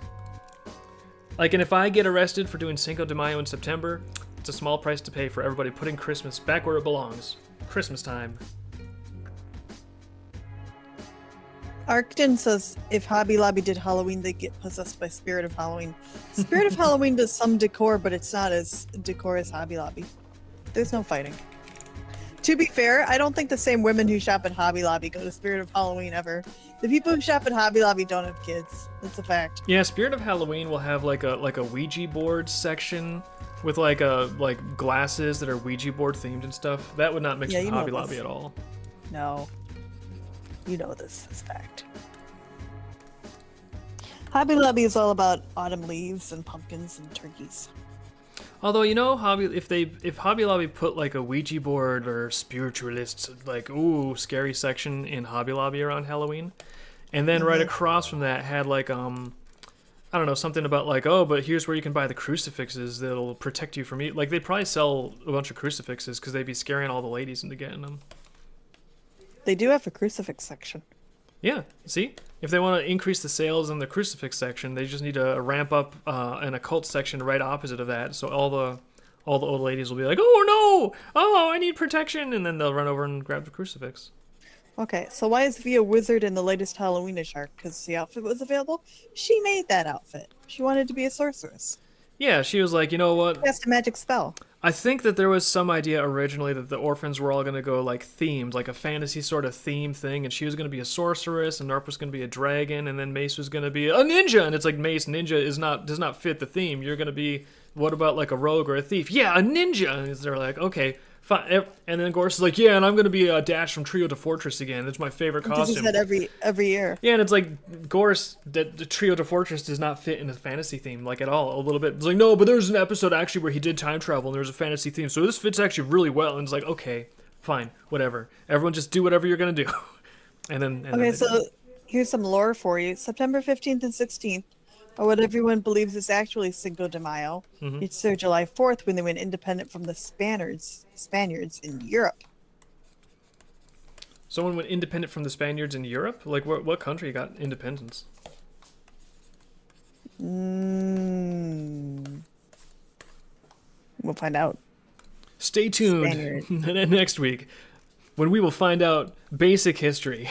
S1: Like, and if I get arrested for doing Cinco de Mayo in September, it's a small price to pay for everybody putting Christmas back where it belongs. Christmas time.
S3: Arkton says if Hobby Lobby did Halloween, they'd get possessed by Spirit of Halloween. Spirit of Halloween does some decor, but it's not as decor as Hobby Lobby. There's no fighting. To be fair, I don't think the same women who shop at Hobby Lobby go to Spirit of Halloween ever. The people who shop at Hobby Lobby don't have kids. That's a fact.
S1: Yeah, Spirit of Halloween will have like a Ouija board section with like glasses that are Ouija board themed and stuff. That would not mix with Hobby Lobby at all.
S3: No. You know this is fact. Hobby Lobby is all about autumn leaves and pumpkins and turkeys.
S1: Although if Hobby Lobby put like a Ouija board or spiritualist like scary section in Hobby Lobby around Halloween, and then right across from that had like I don't know, something about like, oh, but here's where you can buy the crucifixes that'll protect you from like they'd probably sell a bunch of crucifixes because they'd be scaring all the ladies into getting them.
S3: They do have a crucifix section.
S1: Yeah, see? If they want to increase the sales in the crucifix section, they just need to ramp up an occult section right opposite of that. So all the old ladies will be like, oh no! Oh, I need protection! And then they'll run over and grab the crucifix.
S3: Okay, so why is V a wizard in the latest Halloweenish arc? Because the outfit was available? She made that outfit. She wanted to be a sorceress.
S1: Yeah, she was like, you know what?
S3: Cast a magic spell.
S1: I think that there was some idea originally that the orphans were all going to go like themed, like a fantasy sort of theme thing, and she was going to be a sorceress, and Narp was going to be a dragon, and then Mace was going to be a ninja, and it's like Mace ninja does not fit the theme. You're going to be, what about like a rogue or a thief? Yeah, a ninja. And they're like, okay, fine. And then Gorse is like, yeah, and I'm going to be a Dash from Trio to Fortress again. It's my favorite costume.
S3: He said every year.
S1: Yeah, and it's like Gorse, that the Trio to Fortress does not fit in a fantasy theme like at all. A little bit. It's like, no, but there's an episode actually where he did time travel and there's a fantasy theme, so this fits actually really well. And it's like, okay, fine, whatever. Everyone just do whatever you're gonna do.
S3: So here's some lore for you. September 15th and 16th, or what everyone believes is actually Cinco de Mayo. It's their July 4th when they went independent from the Spaniards in Europe.
S1: Someone went independent from the Spaniards in Europe? Like, what country got independence?
S3: We'll find out.
S1: Stay tuned next week when we will find out basic history.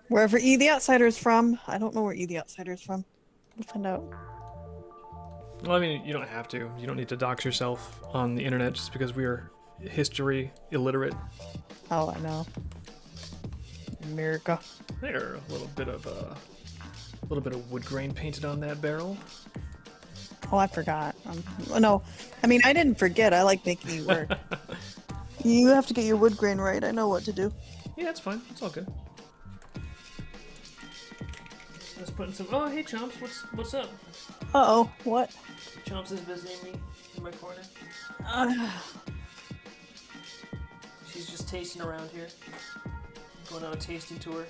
S3: Wherever E the Outsider is from. I don't know where E the Outsider is from. We'll find out.
S1: Well, I mean, you don't have to. You don't need to dox yourself on the internet just because we are history illiterate.
S3: Oh, I know. America.
S1: There, a little bit of wood grain painted on that barrel.
S3: Oh, I forgot. No, I mean, I didn't forget. I like making you work. You have to get your wood grain right. I know what to do.
S1: Yeah, it's fine. It's all good. Let's put in some. Oh, hey, Chomps. What's up?
S3: Uh-oh. What?
S1: Chomps is visiting me in my corner. She's just tasting around here. Going on a tasting tour.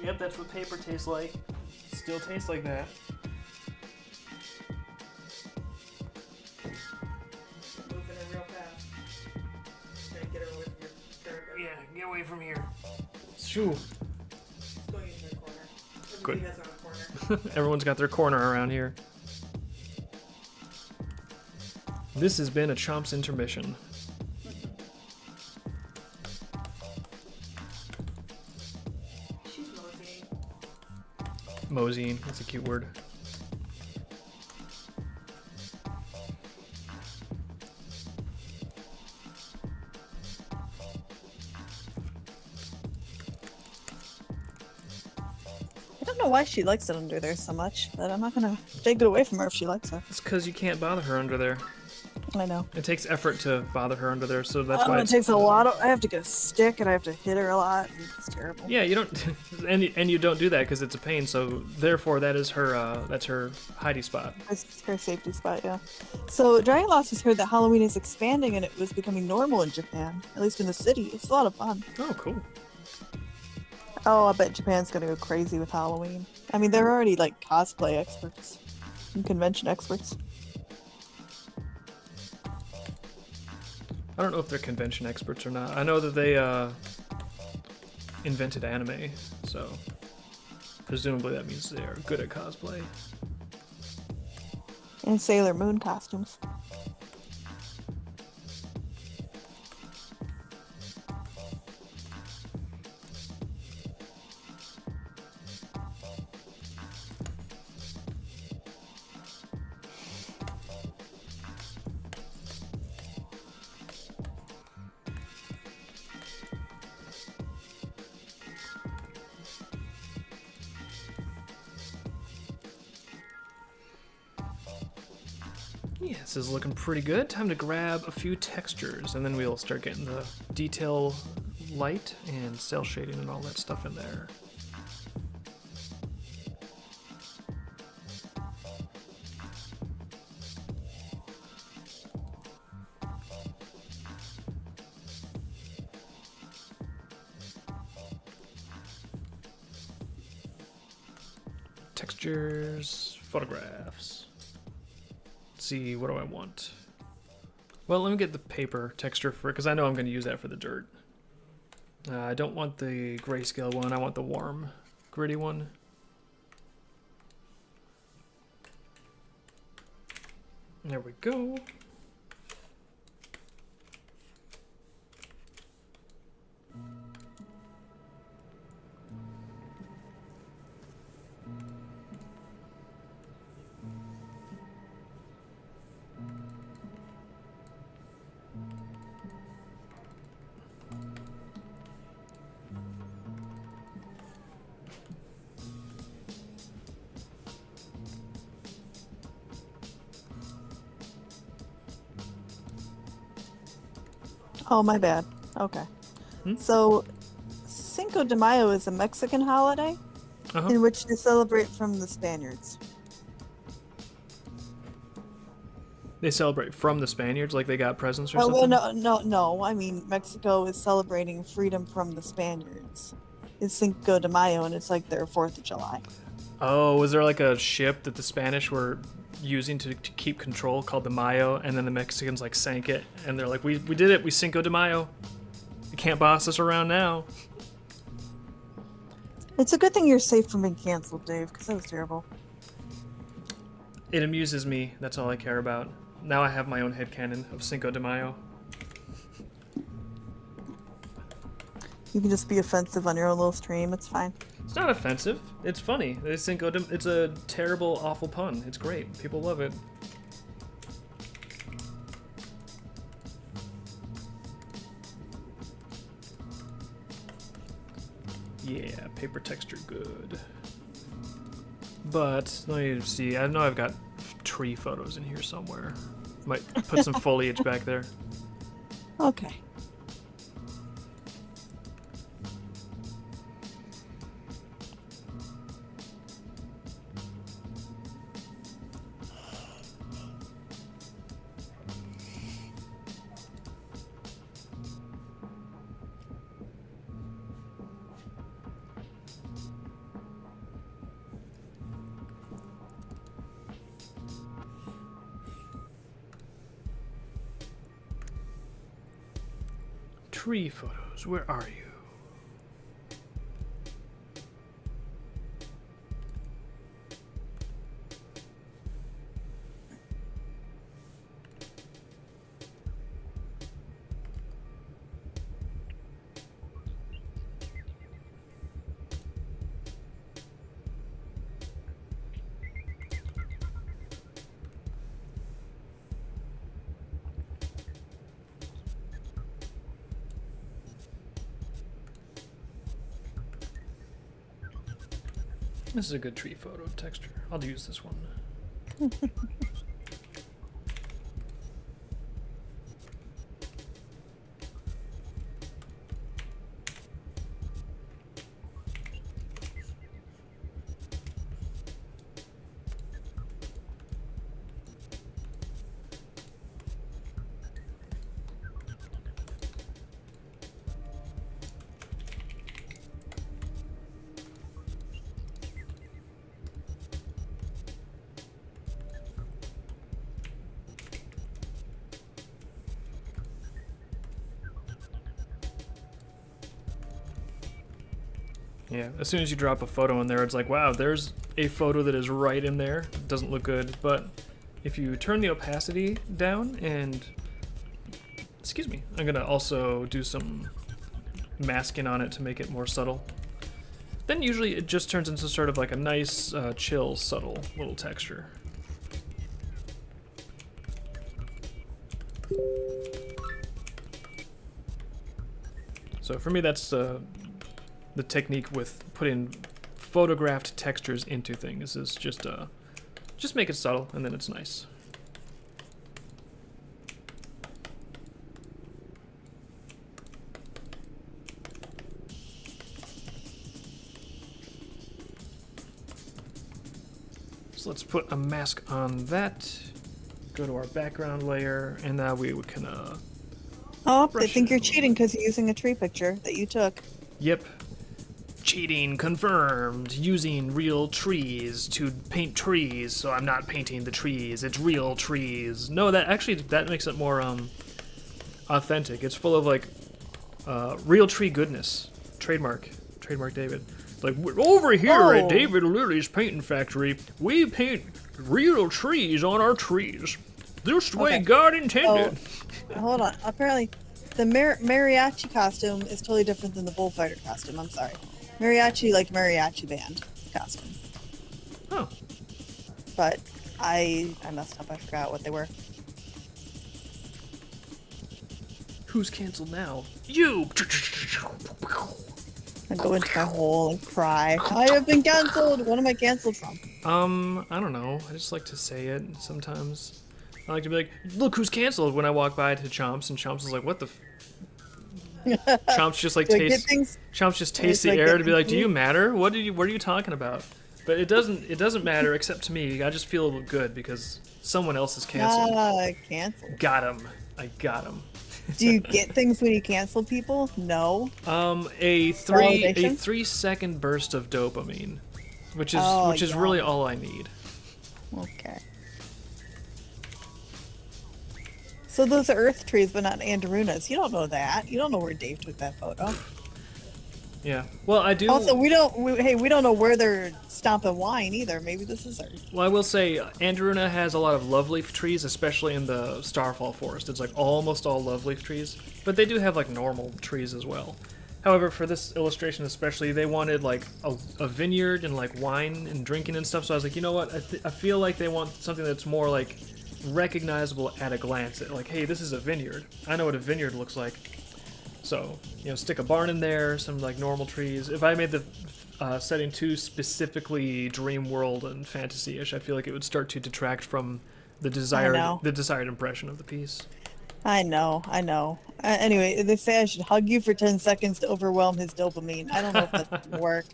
S1: Yep, that's what paper tastes like. It still tastes like that.
S2: Moving it real fast. Trying to get her away from your paragraph.
S1: Yeah, get away from here. Shoo.
S2: She's going into her corner.
S1: Good.
S2: Everybody has their own corner.
S1: Everyone's got their corner around here. This has been a Chomps intermission.
S2: She's moseying.
S1: Moseying, that's a cute word.
S3: I don't know why she likes it under there so much, but I'm not gonna take it away from her if she likes it.
S1: It's because you can't bother her under there.
S3: I know.
S1: It takes effort to bother her under there, so that's why
S3: It takes a lot of. I have to get a stick and I have to hit her a lot. And it's terrible.
S1: Yeah, you don't, and you don't do that because it's a pain. So therefore, that's her hidey spot.
S3: It's her safety spot, yeah. So Dragon Lost has heard that Halloween is expanding and it was becoming normal in Japan, at least in the city. It's a lot of fun.
S1: Oh, cool.
S3: Oh, I bet Japan's gonna go crazy with Halloween. I mean, they're already like cosplay experts and convention experts.
S1: I don't know if they're convention experts or not. I know that they invented anime, so presumably that means they are good at cosplay.
S3: And Sailor Moon costumes.
S1: Yeah, this is looking pretty good. Time to grab a few textures, and then we'll start getting the detail light and cell shading and all that stuff in there. Textures, photographs. Let's see, what do I want? Well, let me get the paper texture for it, because I know I'm going to use that for the dirt. I don't want the grayscale one, I want the warm, gritty one. There we go.
S3: Oh, my bad. Okay. So, Cinco de Mayo is a Mexican holiday in which they celebrate from the Spaniards.
S1: They celebrate from the Spaniards, like they got presents or something?
S3: Well, no. I mean, Mexico is celebrating freedom from the Spaniards. It's Cinco de Mayo, and it's like their 4th of July.
S1: Oh, was there like a ship that the Spanish were using to keep control called the Mayo, and then the Mexicans like sank it, and they're like, we did it, we Cinco de Mayo. You can't boss us around now.
S3: It's a good thing you're safe from being canceled, Dave, because that was terrible.
S1: It amuses me, that's all I care about. Now I have my own headcanon of Cinco de Mayo.
S3: You can just be offensive on your own little stream, it's fine.
S1: It's not offensive, it's funny. It's a terrible, awful pun. It's great, people love it. Yeah, paper texture good. But, let me see, I know I've got tree photos in here somewhere. Might put some foliage back there.
S3: Okay.
S1: Tree photos, where are you? This is a good tree photo texture. I'll use this one. Yeah, as soon as you drop a photo in there, it's like, wow, there's a photo that is right in there. It doesn't look good, but if you turn the opacity down and... Excuse me. I'm gonna also do some masking on it to make it more subtle. Then usually it just turns into sort of like a nice, chill, subtle little texture. So for me, that's the technique with putting photographed textures into things is just make it subtle and then it's nice. So let's put a mask on that. Go to our background layer, and now we can,
S3: Oh, they
S1: brush
S3: think
S1: it
S3: you're
S1: a little
S3: cheating because you're using a tree picture that you took.
S1: Yep. Cheating confirmed. Using real trees to paint trees, so I'm not painting the trees. It's real trees. No, that makes it more authentic. It's full of like real tree goodness. Trademark David. Like, we're over here at David Lily's painting factory, we paint real trees on our trees. This way God intended.
S3: Oh, hold on. Apparently, the mariachi costume is totally different than the bullfighter costume. I'm sorry. Mariachi, like mariachi band costume.
S1: Oh.
S3: But I messed up. I forgot what they were.
S1: Who's canceled now? You!
S3: I go into my hole and cry. I have been canceled. What am I canceled from?
S1: I don't know. I just like to say it sometimes. I like to be like, look who's canceled when I walk by to Chomps, and Chomps is like, what the Chomps just like Chomps just tastes the air to be like, do you matter? What are you talking about? But it doesn't matter except to me. I just feel good because someone else is canceled.
S3: Canceled.
S1: Got him. I got him.
S3: Do you get things when you cancel people? No.
S1: A 3-second burst of dopamine, which is really all I need.
S3: Okay. So those are earth trees, but not Andarunas. You don't know that. You don't know where Dave took that photo.
S1: Yeah. Well, I do.
S3: Also, we don't know where they're stomping wine either. Maybe this is Earth.
S1: Well, I will say, Andaruna has a lot of love leaf trees, especially in the Starfall Forest. It's like almost all love leaf trees, but they do have like normal trees as well. However, for this illustration especially, they wanted like a vineyard and like wine and drinking and stuff. So I was like, you know what? I feel like they want something that's more like recognizable at a glance. Like, hey, this is a vineyard. I know what a vineyard looks like. So, stick a barn in there, some like normal trees. If I made the setting too specifically dream world and fantasy-ish, I feel like it would start to detract from the desired impression of the piece.
S3: I know. Anyway, they say I should hug you for 10 seconds to overwhelm his dopamine. I don't know if that would work.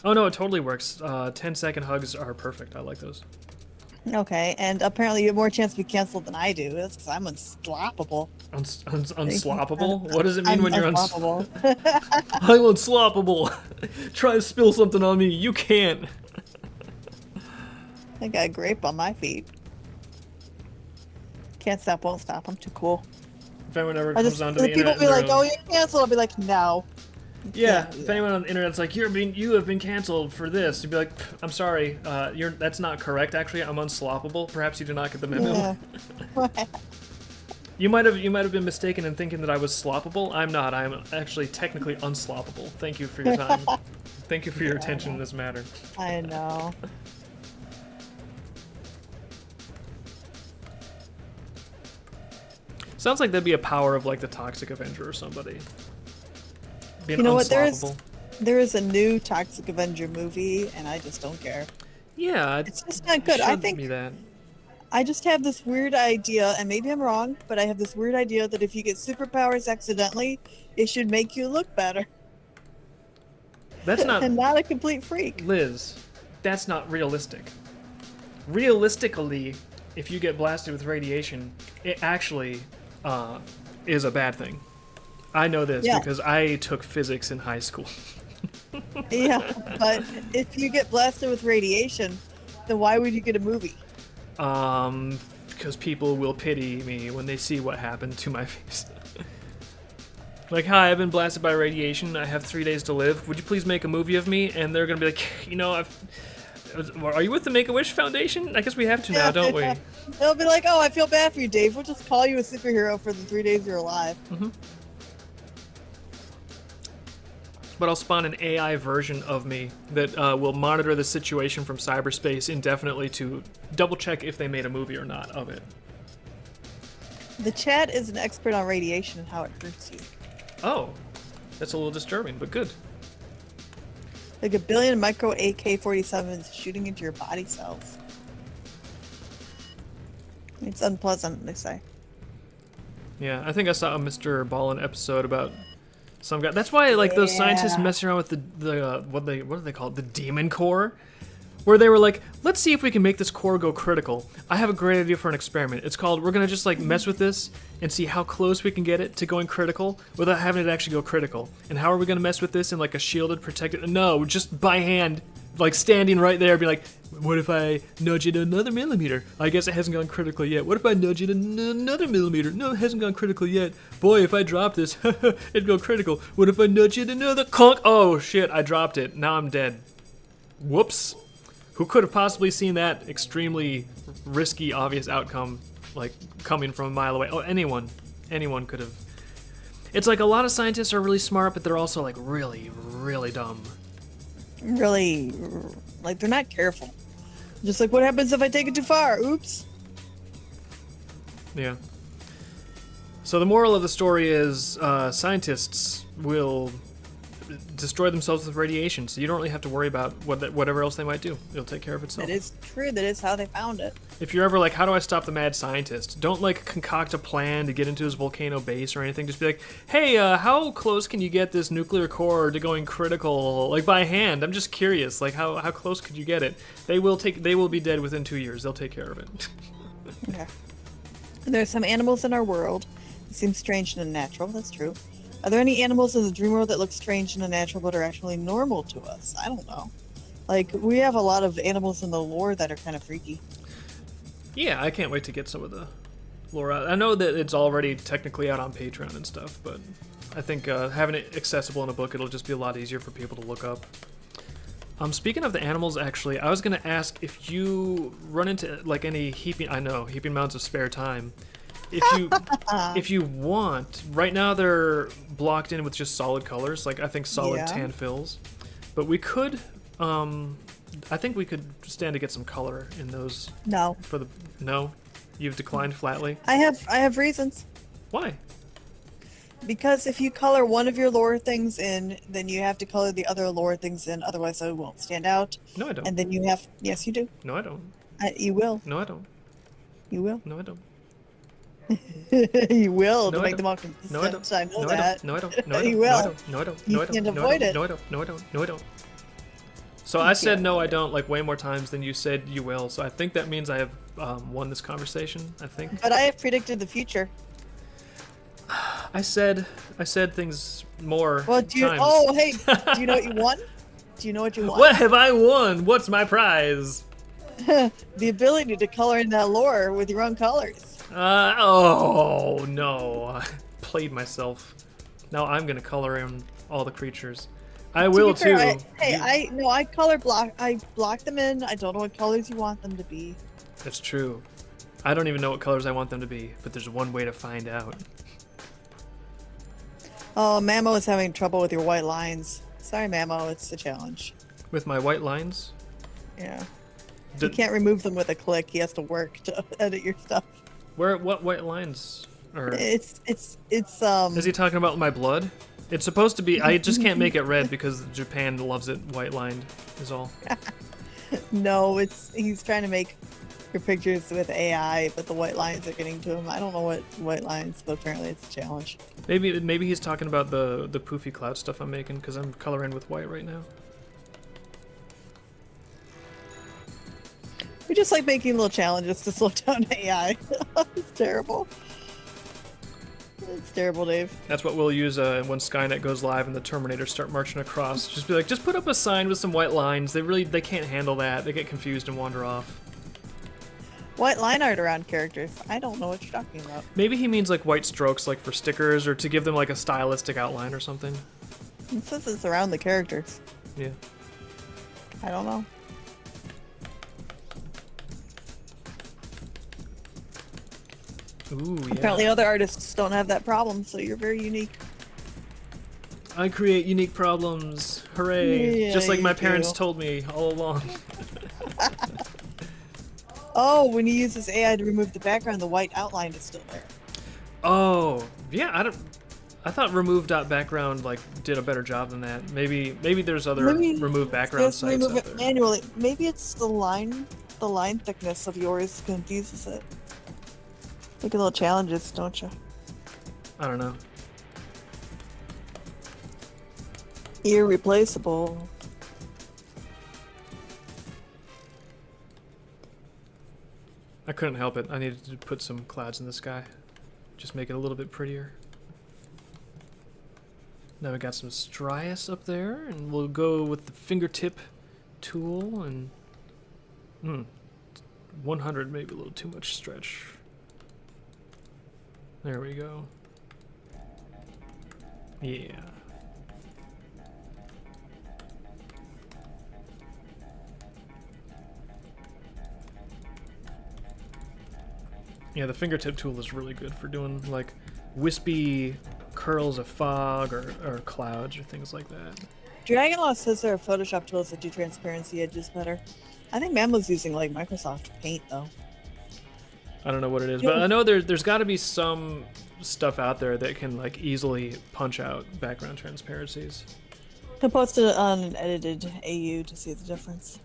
S1: Oh no, it totally works. 10-second hugs are perfect. I like those.
S3: Okay, and apparently you have more chance to be canceled than I do. That's because I'm unstoppable.
S1: Unsloppable? What does it mean when you're
S3: unstoppable?
S1: I'm unsloppable. Try to spill something on me. You can't.
S3: I got a grape on my feet. Can't stop, won't stop. I'm too cool.
S1: If anyone ever comes onto the internet,
S3: people be like, "Oh, you're canceled." I'll be like, "No."
S1: Yeah, if anyone on the internet's like, you have been canceled for this, you'd be like, I'm sorry, that's not correct. Actually, I'm unsloppable. Perhaps you did not get the memo. Yeah. You might have been mistaken in thinking that I was sloppable. I'm not. I'm actually technically unsloppable. Thank you for your time. Thank you for your attention in this matter.
S3: I know.
S1: Sounds like that'd be a power of like the Toxic Avenger or somebody.
S3: You know what? There is a new Toxic Avenger movie, and I just don't care.
S1: Yeah,
S3: it's just not good. I think I just have this weird idea, and maybe I'm wrong, but I have this weird idea that if you get superpowers accidentally, it should make you look better.
S1: That's not
S3: and not a complete freak.
S1: Liz, that's not realistic. Realistically, if you get blasted with radiation, it actually is a bad thing. I know this because I took physics in high school.
S3: Yeah, but if you get blasted with radiation, then why would you get a movie?
S1: Because people will pity me when they see what happened to my face. Like, hi, I've been blasted by radiation. I have 3 days to live. Would you please make a movie of me? And they're gonna be like, are you with the Make-A-Wish Foundation? I guess we have to now, don't we?
S3: They'll be like, oh, I feel bad for you, Dave. We'll just call you a superhero for the 3 days you're alive.
S1: Mm-hmm. But I'll spawn an AI version of me that will monitor the situation from cyberspace indefinitely to double-check if they made a movie or not of it.
S3: The chat is an expert on radiation and how it hurts you.
S1: Oh, that's a little disturbing, but good.
S3: Like a billion micro AK-47s shooting into your body cells. It's unpleasant, they say.
S1: Yeah, I think I saw a Mr. Ballin episode about some guy. That's why, like, those scientists messing around with the what do they call it? The Demon Core. where they were like, let's see if we can make this core go critical. I have a great idea for an experiment. It's called, we're gonna just like mess with this and see how close we can get it to going critical without having it actually go critical. And how are we gonna mess with this in like a shielded, protected, no, just by hand, like standing right there, be like, what if I nudge it another millimeter? I guess it hasn't gone critical yet. What if I nudge it another millimeter? No, it hasn't gone critical yet. Boy, if I drop this, it'd go critical. What if I nudge it another clunk? Oh shit, I dropped it. Now I'm dead. Whoops. Who could have possibly seen that extremely risky, obvious outcome, like, coming from a mile away? Oh, anyone. Anyone could have. It's like a lot of scientists are really smart, but they're also, like, really, really dumb.
S3: Really, like, they're not careful. Just like, what happens if I take it too far? Oops.
S1: Yeah. So the moral of the story is scientists will destroy themselves with radiation, so you don't really have to worry about whatever else they might do. It'll take care of itself.
S3: That is true. That is how they found it.
S1: If you're ever like, how do I stop the mad scientist? Don't like concoct a plan to get into his volcano base or anything. Just be like, hey, how close can you get this nuclear core to going critical, like by hand? I'm just curious, like how close could you get it? They will be dead within 2 years. They'll take care of it.
S3: Okay. There's some animals in our world that seem strange and unnatural. That's true. Are there any animals in the dream world that look strange and unnatural but are actually normal to us? I don't know. Like, we have a lot of animals in the lore that are kind of freaky.
S1: Yeah, I can't wait to get some of the lore out. I know that it's already technically out on Patreon and stuff, but I think having it accessible in a book, it'll just be a lot easier for people to look up. Speaking of the animals, actually, I was gonna ask if you run into like any heaping mounds of spare time. If you want, right now they're blocked in with just solid colors, like I think solid tan fills. But we could, I think we could stand to get some color in those.
S3: No.
S1: No? You've declined flatly?
S3: I have reasons.
S1: Why?
S3: Because if you color one of your lore things in, then you have to color the other lore things in, otherwise it won't stand out.
S1: No, I don't.
S3: And then you have, yes you do.
S1: No, I don't.
S3: You will.
S1: No, I don't.
S3: You will.
S1: No, I don't.
S3: You will
S1: No,
S3: to
S1: I
S3: make them
S1: don't.
S3: all consistent.
S1: No, I don't.
S3: I know
S1: No,
S3: that.
S1: No, I don't. No, I
S3: You
S1: don't.
S3: will.
S1: No, I don't.
S3: You
S1: No, I don't.
S3: can't
S1: No, I
S3: avoid
S1: don't.
S3: it.
S1: No, I don't. No, I don't. No, I don't. So I said no, I don't, like way more times than you said you will. So I think that means I have won this conversation. I think.
S3: But I have predicted the future.
S1: I said things more
S3: Well,
S1: times.
S3: oh, hey, do you know what you won? Do you know what you won?
S1: What have I won? What's my prize?
S3: The ability to color in that lore with your own colors.
S1: Oh no, I played myself. Now I'm gonna color in all the creatures. I will too.
S3: I color block. I block them in. I don't know what colors you want them to be.
S1: That's true. I don't even know what colors I want them to be, but there's one way to find out.
S3: Oh, Mamo is having trouble with your white lines. Sorry, Mamo, it's a challenge.
S1: With my white lines?
S3: Yeah. He can't remove them with a click. He has to work to edit your stuff.
S1: What white lines are?
S3: It's
S1: Is he talking about my blood? It's supposed to be. I just can't make it red because Japan loves it white lined. Is all.
S3: No, he's trying to make your pictures with AI, but the white lines are getting to him. I don't know what white lines, but apparently it's a challenge.
S1: Maybe he's talking about the poofy cloud stuff I'm making because I'm coloring with white right now.
S3: We just like making little challenges to slow down AI. It's terrible. It's terrible, Dave.
S1: That's what we'll use when Skynet goes live and the Terminators start marching across. Just be like, just put up a sign with some white lines. They can't handle that. They get confused and wander off.
S3: White line art around characters. I don't know what you're talking about.
S1: Maybe he means like white strokes, like for stickers, or to give them like a stylistic outline or something.
S3: It says it's around the characters.
S1: Yeah.
S3: I don't know.
S1: Ooh, yeah.
S3: Apparently other artists don't have that problem, so you're very unique.
S1: I create unique problems. Hooray.
S3: Yeah,
S1: Just like my
S3: you
S1: parents
S3: do.
S1: told me all along.
S3: Oh, when you use this AI to remove the background, the white outline is still there.
S1: Oh, yeah, I thought remove.background like did a better job than that. Maybe there's other remove background
S3: Just
S1: sites
S3: remove
S1: out
S3: it
S1: there.
S3: manually. Maybe it's the line thickness of yours confuses it. Make a little challenges, don't you?
S1: I don't know.
S3: Irreplaceable.
S1: I couldn't help it. I needed to put some clouds in the sky. Just make it a little bit prettier. Now we got some striatus up there, and we'll go with the fingertip tool, and 100 maybe a little too much stretch. There we go. Yeah. Yeah, the fingertip tool is really good for doing like wispy curls of fog or clouds or things like that.
S3: Dragonlaw says there are Photoshop tools that do transparency edges better. I think Man was using like Microsoft Paint though.
S1: I don't know what it is, but I know there's got to be some stuff out there that can like easily punch out background transparencies.
S3: I posted it on an edited AU to see the difference.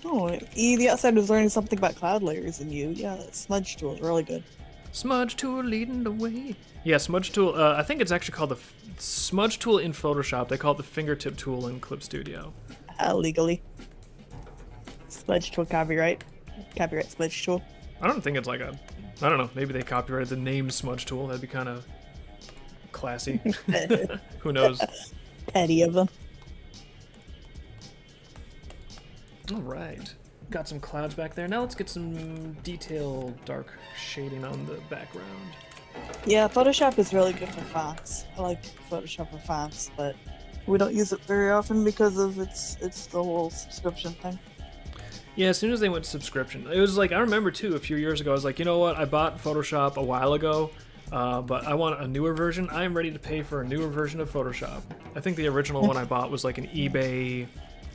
S3: Oh, E, the outside was learning something about cloud layers in you. Yeah, that smudge tool is really good.
S1: Smudge tool leading the way. Yeah, smudge tool. I think it's actually called the smudge tool in Photoshop. They call it the fingertip tool in Clip Studio.
S3: Legally. Smudge tool copyright. Copyright smudge tool.
S1: I don't think it's like a. I don't know. Maybe they copyrighted the name smudge tool. That'd be kind of classy. Who knows?
S3: Petty of them.
S1: All right. Got some clouds back there. Now let's get some detailed dark shading on the background.
S3: Yeah, Photoshop is really good for fonts. I like Photoshop for fonts, but we don't use it very often because of it's the whole subscription thing.
S1: Yeah, as soon as they went subscription, it was like, I remember too, a few years ago, I was like, you know what, I bought Photoshop a while ago, but I want a newer version. I am ready to pay for a newer version of Photoshop. I think the original one I bought was like an eBay,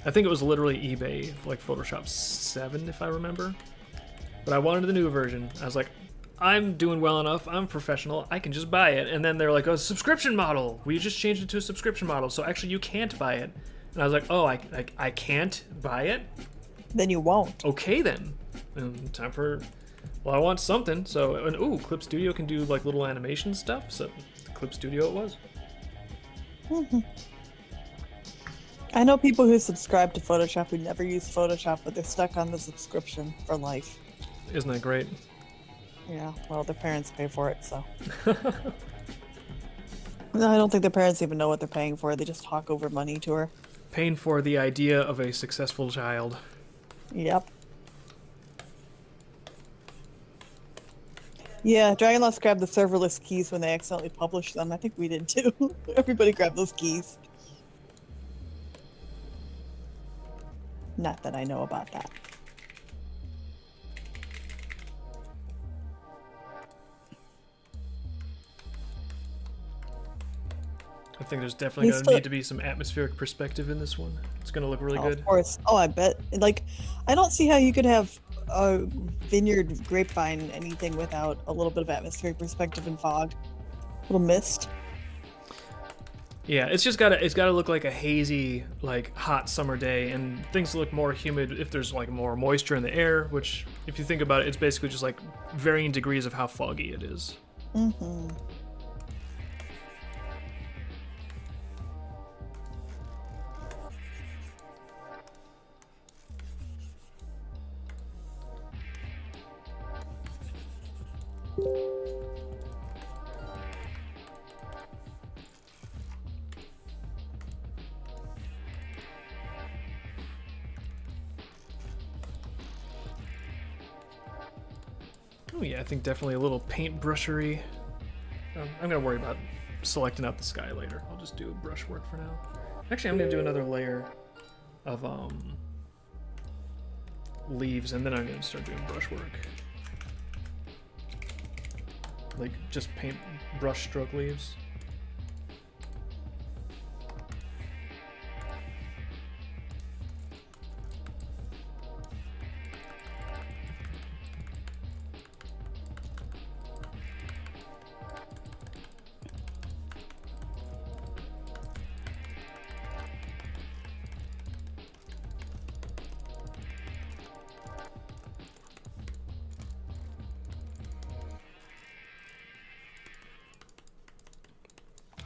S1: I think it was literally eBay, like Photoshop 7, if I remember. But I wanted the newer version. I was like, I'm doing well enough, I'm professional, I can just buy it. And then they're like, oh, subscription model. We just changed it to a subscription model, so actually you can't buy it. And I was like, oh, I can't buy it?
S3: Then you won't.
S1: Okay then. Time for, well, I want something. So, and ooh, Clip Studio can do like little animation stuff. So, Clip Studio it was.
S3: Mm-hmm. I know people who subscribe to Photoshop who never use Photoshop, but they're stuck on the subscription for life.
S1: Isn't that great?
S3: Yeah, well, their parents pay for it, so. No, I don't think their parents even know what they're paying for. They just talk over money to her.
S1: Paying for the idea of a successful child.
S3: Yep. Yeah, Dragonlost grabbed the serverless keys when they accidentally published them. I think we did too. Everybody grabbed those keys. Not that I know about that.
S1: I think there's definitely going to need to be some atmospheric perspective in this one. It's going to look really good.
S3: Of course. Oh, I bet. Like, I don't see how you could have a vineyard grapevine anything without a little bit of atmospheric perspective and fog. A little mist.
S1: Yeah, it's gotta look like a hazy, like hot summer day, and things look more humid if there's like more moisture in the air, which if you think about it, it's basically just like varying degrees of how foggy it is.
S3: Mm-hmm.
S1: Oh yeah, I think definitely a little paint brushery. I'm gonna worry about selecting out the sky later. I'll just do brushwork for now. Actually, I'm gonna do another layer of leaves, and then I'm gonna start doing brushwork. Like just paint brush stroke leaves.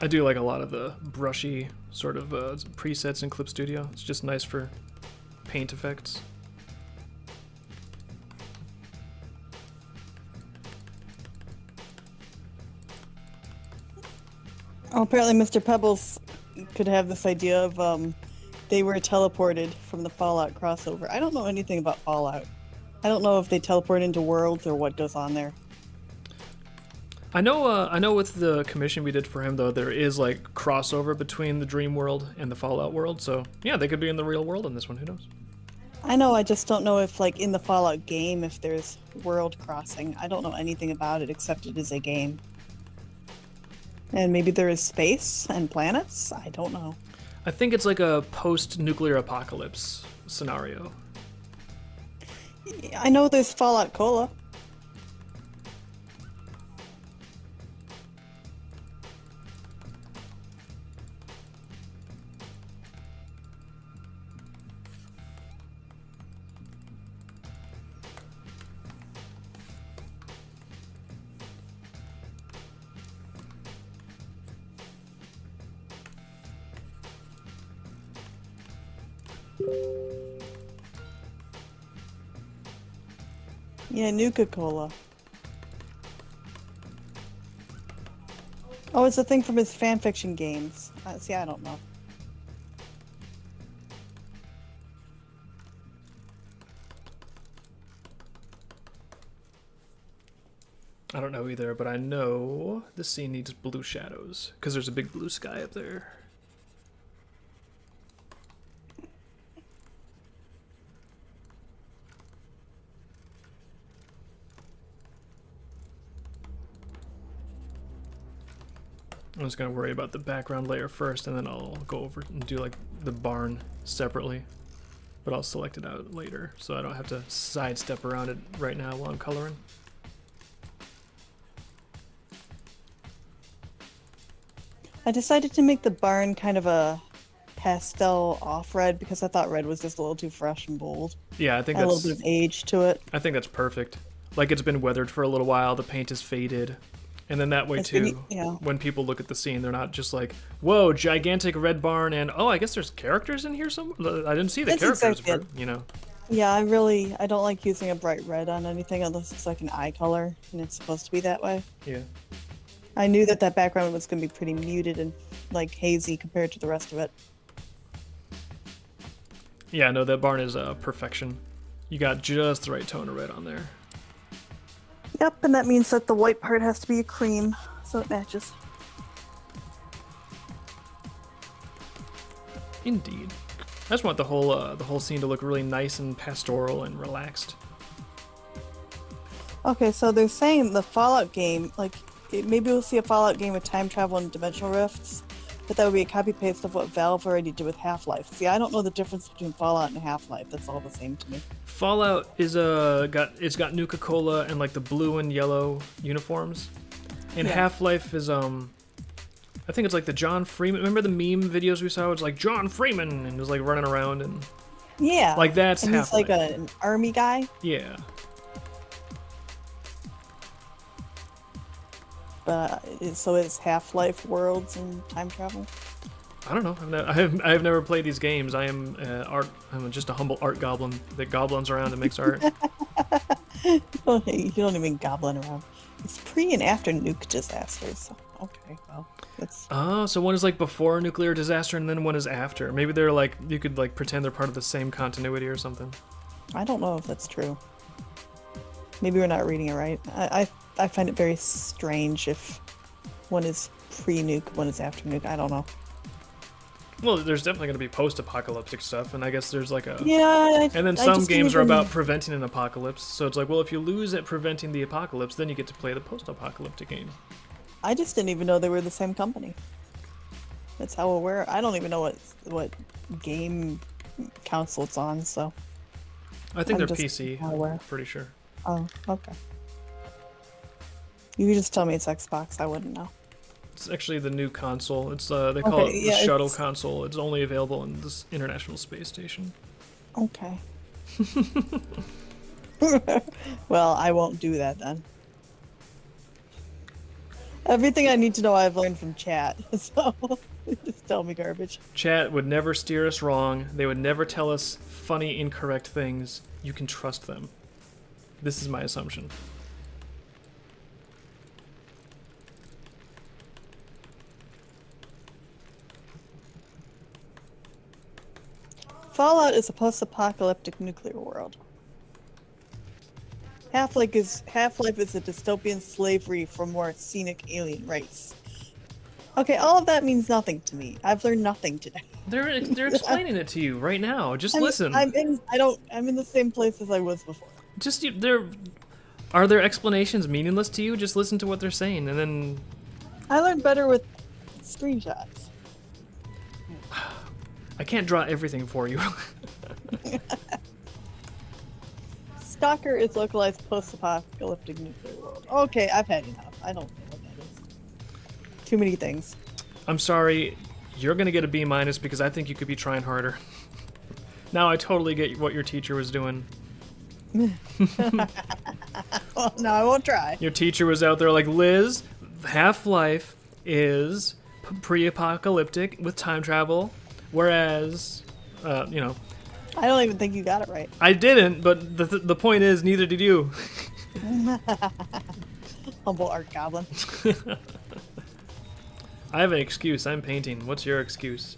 S1: I do like a lot of the brushy sort of presets in Clip Studio. It's just nice for paint effects.
S3: Oh, apparently, Mr. Pebbles could have this idea of they were teleported from the Fallout crossover. I don't know anything about Fallout. I don't know if they teleport into worlds or what goes on there.
S1: I know with the commission we did for him though, there is like crossover between the Dream World and the Fallout world. So yeah, they could be in the real world in this one. Who knows?
S3: I know, I just don't know if, like, in the Fallout game, if there's world crossing. I don't know anything about it except it is a game. And maybe there is space and planets? I don't know.
S1: I think it's like a post-nuclear apocalypse scenario.
S3: I know there's Fallout Cola. Yeah, Nuka-Cola. Oh, it's a thing from his fanfiction games. See, I don't know.
S1: I don't know either, but I know this scene needs blue shadows because there's a big blue sky up there. I'm just gonna worry about the background layer first, and then I'll go over and do like the barn separately. But I'll select it out later, so I don't have to sidestep around it right now while I'm coloring.
S3: I decided to make the barn kind of a pastel off red because I thought red was just a little too fresh and bold.
S1: Yeah, I think
S3: Had a
S1: that's
S3: little bit of age to it.
S1: I think that's perfect. Like it's been weathered for a little while, the paint is faded. And then that way
S3: It's
S1: too,
S3: really- yeah.
S1: when people look at the scene, they're not just like, "Whoa, gigantic red barn!" and "Oh, I guess there's characters in here." I didn't see the
S3: That's
S1: characters,
S3: exactly
S1: you know.
S3: Yeah, I don't like using a bright red on anything unless it's like an eye color and it's supposed to be that way.
S1: Yeah.
S3: I knew that that background was going to be pretty muted and like hazy compared to the rest of it.
S1: Yeah, no, that barn is perfection. You got just the right tone of red on there.
S3: Yep, and that means that the white part has to be a cream, so it matches.
S1: Indeed. I just want the whole scene to look really nice and pastoral and relaxed.
S3: Okay, so they're saying the Fallout game, like, maybe we'll see a Fallout game with time travel and dimensional rifts, but that would be a copy-paste of what Valve already did with Half-Life. See, I don't know the difference between Fallout and Half-Life. That's all the same to me.
S1: Fallout is got Nuka-Cola and like the blue and yellow uniforms, and
S3: Yeah.
S1: Half-Life is I think it's like the John Freeman. Remember the meme videos we saw? It's like John Freeman and was like running around and
S3: Yeah.
S1: like that's
S3: and he's
S1: Half-Life.
S3: like an army guy,
S1: Yeah.
S3: but so it's Half-Life worlds and time travel.
S1: I don't know. I've never played these games. I am I'm just a humble art goblin that goblins around and makes art.
S3: You don't even goblin around. It's pre and after nuke disasters. So, okay, well, that's
S1: Oh, so one is like before a nuclear disaster and then one is after. Maybe they're like, you could like pretend they're part of the same continuity or something.
S3: I don't know if that's true. Maybe we're not reading it right. I find it very strange if one is pre-nuke, one is after nuke. I don't know.
S1: Well, there's definitely going to be post-apocalyptic stuff, and I guess there's like a...
S3: Yeah,
S1: And then
S3: I
S1: some
S3: just
S1: games
S3: didn't
S1: are
S3: even-
S1: about preventing an apocalypse, so it's like, well, if you lose at preventing the apocalypse, then you get to play the post-apocalyptic game.
S3: I just didn't even know they were the same company. That's how aware. I don't even know what game console it's on. So.
S1: I think
S3: I'm
S1: they're
S3: just
S1: PC,
S3: not aware.
S1: pretty sure.
S3: Oh, okay. You could just tell me it's Xbox. I wouldn't know.
S1: It's actually the new console. It's they call
S3: Okay,
S1: it the
S3: yeah,
S1: shuttle
S3: it's-
S1: console. It's only available in this International Space Station.
S3: Okay. Well, I won't do that then. Everything I need to know I've learned from chat, so just tell me garbage.
S1: Chat would never steer us wrong. They would never tell us funny, incorrect things. You can trust them. This is my assumption.
S3: Fallout is a post-apocalyptic nuclear world. Half-Life is a dystopian slavery for more scenic alien race. Okay, all of that means nothing to me. I've learned nothing today.
S1: They're explaining it to you right now. Just listen.
S3: I'm in the same place as I was before.
S1: Are their explanations meaningless to you? Just listen to what they're saying, and then
S3: I learned better with screenshots.
S1: I can't draw everything for you.
S3: Stalker is localized post-apocalyptic nuclear world. Okay, I've had enough. I don't know what that is. Too many things.
S1: I'm sorry, you're gonna get a B- because I think you could be trying harder. Now I totally get what your teacher was doing.
S3: Well, no, I won't try.
S1: Your teacher was out there like, Liz, Half-Life is pre-apocalyptic with time travel, whereas, you know.
S3: I don't even think you got it right.
S1: I didn't, but the point is, neither did you.
S3: Humble art goblin.
S1: I have an excuse. I'm painting. What's your excuse?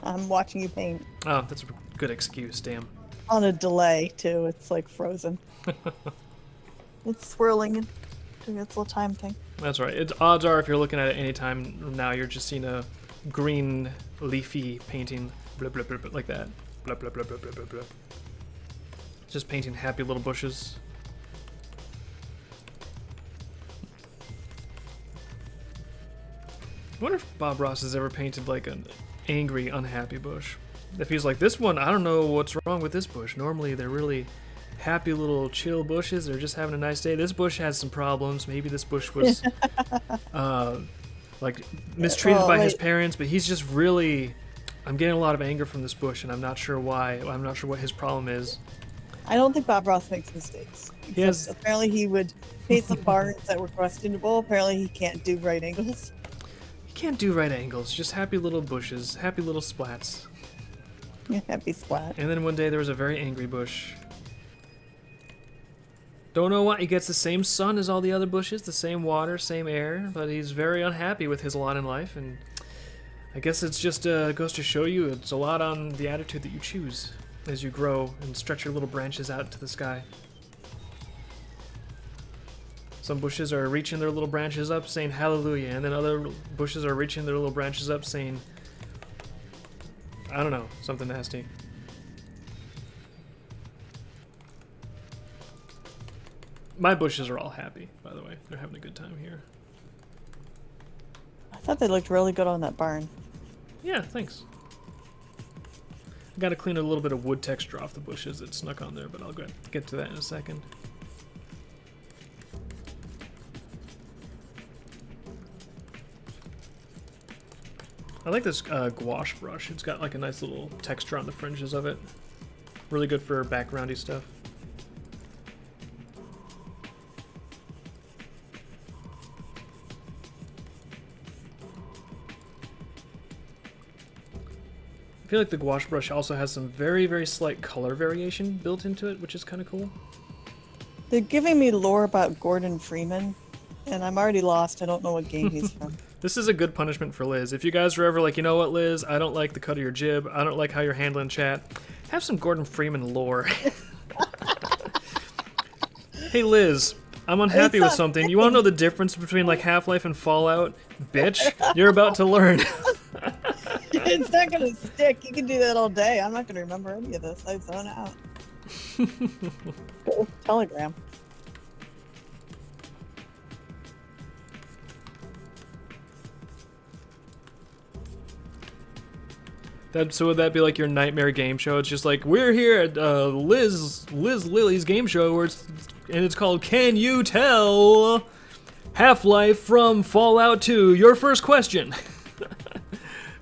S3: I'm watching you paint.
S1: Oh, that's a good excuse, damn.
S3: On a delay, too. It's like frozen. It's swirling and doing its little time thing.
S1: That's right. Odds are if you're looking at it any time now, you're just seeing a green leafy painting. Blah, blah, blah, blah, like that. Blah, blah, blah, blah, blah, blah, blah. Just painting happy little bushes. I wonder if Bob Ross has ever painted like an angry, unhappy bush. If he's like, this one, I don't know what's wrong with this bush. Normally they're really happy little chill bushes. They're just having a nice day. This bush has some problems. Maybe this bush was like mistreated by his parents, but he's just really, I'm getting a lot of anger from this bush and I'm not sure why. I'm not sure what his problem is.
S3: I don't think Bob Ross makes mistakes.
S1: Yes.
S3: Apparently he would paint some barns that were questionable. Apparently he can't do right angles.
S1: He can't do right angles. Just happy little bushes. Happy little splats.
S3: Happy splat.
S1: And then one day there was a very angry bush. Don't know why. He gets the same sun as all the other bushes, the same water, same air, but he's very unhappy with his lot in life, and I guess it's just goes to show you it's a lot on the attitude that you choose as you grow and stretch your little branches out to the sky. Some bushes are reaching their little branches up saying hallelujah, and then other bushes are reaching their little branches up saying, I don't know, something nasty. My bushes are all happy, by the way. They're having a good time here.
S3: I thought they looked really good on that barn.
S1: Yeah, thanks. I gotta clean a little bit of wood texture off the bushes that snuck on there, but I'll get to that in a second. I like this gouache brush. It's got like a nice little texture on the fringes of it. Really good for backgroundy stuff. I feel like the gouache brush also has some very, very slight color variation built into it, which is kind of cool.
S3: They're giving me lore about Gordon Freeman, and I'm already lost. I don't know what game he's from.
S1: This is a good punishment for Liz. If you guys are ever like, you know what, Liz, I don't like the cut of your jib, I don't like how you're handling chat, have some Gordon Freeman lore. Hey Liz, I'm unhappy with something. You want to know the difference between like Half-Life and Fallout? Bitch, you're about to learn.
S3: It's not gonna stick. You can do that all day. I'm not gonna remember any of this. I zone out. Telegram.
S1: So would that be like your nightmare game show? It's just like, we're here at Liz Lily's game show, and it's called Can You Tell Half-Life from Fallout 2? Your first question.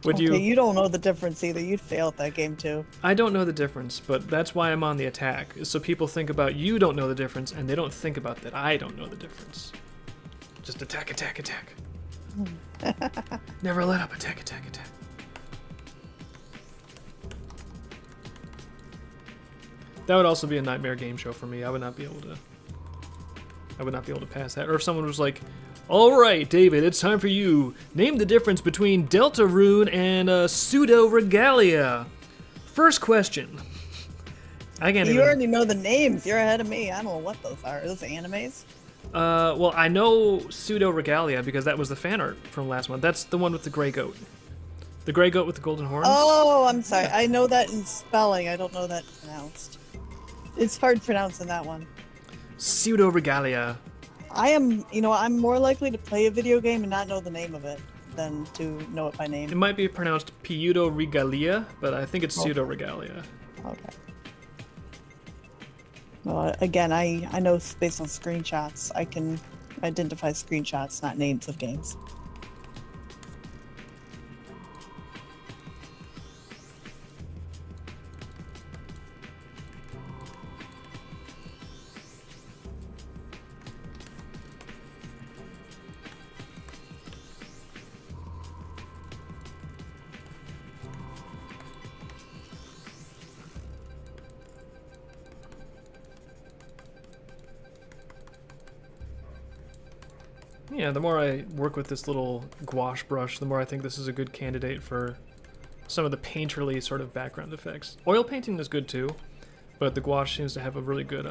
S3: You don't know the difference either. You'd fail at that game too.
S1: I don't know the difference, but that's why I'm on the attack. So people think about you don't know the difference, and they don't think about that I don't know the difference. Just attack, attack, attack. Never let up. Attack, attack, attack. That would also be a nightmare game show for me. I would not be able to pass that. Or if someone was like, all right, David, it's time for you. Name the difference between Delta Rune and Pseudo Regalia. First question. I can't
S3: You
S1: even...
S3: already know the names. You're ahead of me. I don't know what those are. Are those animes?
S1: Well, I know Pseudo Regalia because that was the fan art from last month. That's the one with the gray goat. The gray goat with the golden horns.
S3: Oh, I'm sorry. I know that in spelling. I don't know that pronounced. It's hard pronouncing that one.
S1: Pseudo Regalia.
S3: I am, I'm more likely to play a video game and not know the name of it than to know it by
S1: It
S3: name.
S1: might be pronounced Pseudo Regalia, but I think it's Pseudo Regalia.
S3: Okay. Well, again, I know based on screenshots. I can identify screenshots, not names of games.
S1: Yeah, the more I work with this little gouache brush, the more I think this is a good candidate for some of the painterly sort of background effects. Oil painting is good too, but the gouache seems to have a really good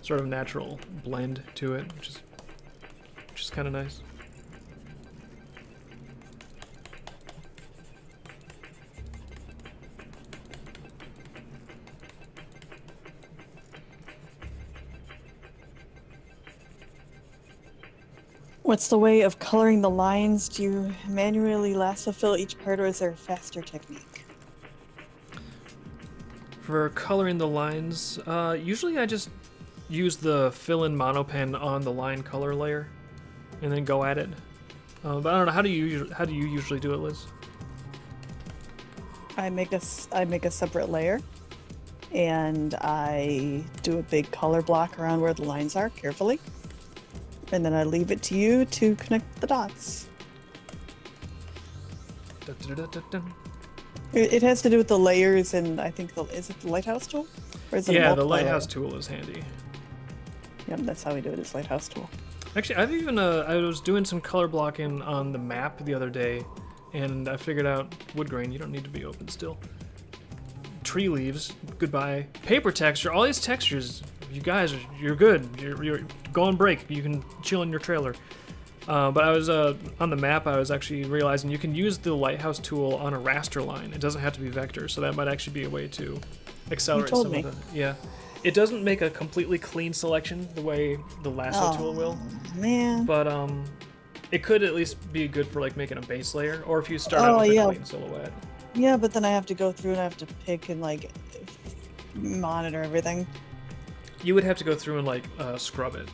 S1: sort of natural blend to it, which is kind of nice.
S3: What's the way of coloring the lines? Do you manually lasso fill each part, or is there a faster technique?
S1: For coloring the lines, usually I just use the fill-in monopen on the line color layer, and then go at it. But I don't know, how do you usually do it, Liz?
S3: I make a separate layer, and I do a big color block around where the lines are carefully, and then I leave it to you to connect the dots.
S1: Dun-dun-dun-dun-dun.
S3: It has to do with the layers, and I think is it the lighthouse tool, or is it a
S1: Yeah, the
S3: multiplier
S1: lighthouse
S3: layer?
S1: tool is handy.
S3: Yep, that's how we do it. Is lighthouse tool.
S1: Actually, I've even I was doing some color blocking on the map the other day, and I figured out wood grain. You don't need to be open still. Tree leaves, goodbye. Paper texture, all these textures. You guys, you're good. You're go on break. You can chill in your trailer. But I was on the map. I was actually realizing you can use the lighthouse tool on a raster line. It doesn't have to be vector, so that might actually be a way to accelerate
S3: told
S1: some
S3: me.
S1: of the. Yeah, it doesn't make a completely clean selection the way the lasso tool will.
S3: Man.
S1: But it could at least be good for like making a base layer, or if you start out with a clean silhouette.
S3: Yeah, but then I have to go through and I have to pick and like monitor everything.
S1: You would have to go through and like scrub it,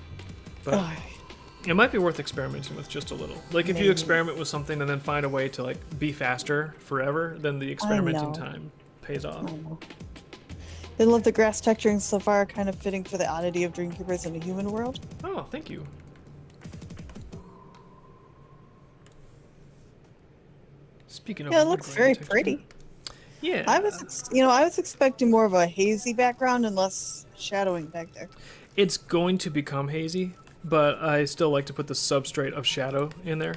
S1: but
S3: Ugh.
S1: it might be worth experimenting with just a little. Like if you
S3: Maybe.
S1: experiment with something and then find a way to like be faster forever, then the experimenting
S3: know.
S1: time pays off.
S3: I love the grass texturing so far, kind of fitting for the oddity of Dreamkeepers in a human world.
S1: Oh, thank you. Speaking of,
S3: Yeah, it
S1: wood
S3: looks
S1: grain
S3: very
S1: texture.
S3: pretty.
S1: Yeah,
S3: I was expecting more of a hazy background and less shadowing back there.
S1: it's going to become hazy, but I still like to put the substrate of shadow in there.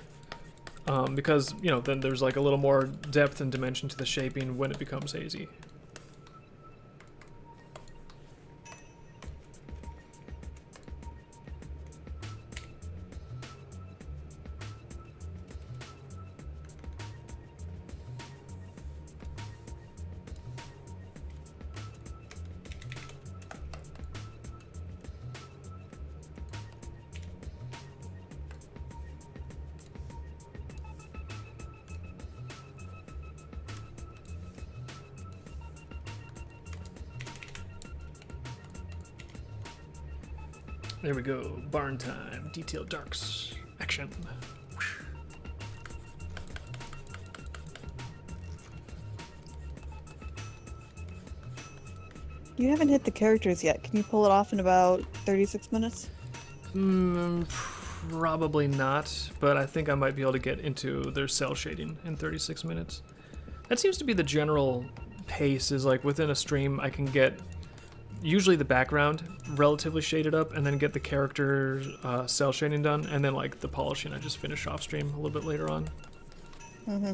S1: Because, then there's like a little more depth and dimension to the shaping when it becomes hazy. There we go. Barn time. Detailed darks. Action.
S3: You haven't hit the characters yet. Can you pull it off in about 36 minutes?
S1: Probably not, but I think I might be able to get into their cell shading in 36 minutes. That seems to be the general pace, is like within a stream I can get usually the background relatively shaded up and then get the character cell shading done, and then like the polishing I just finish off stream a little bit later on.
S3: Mm-hmm.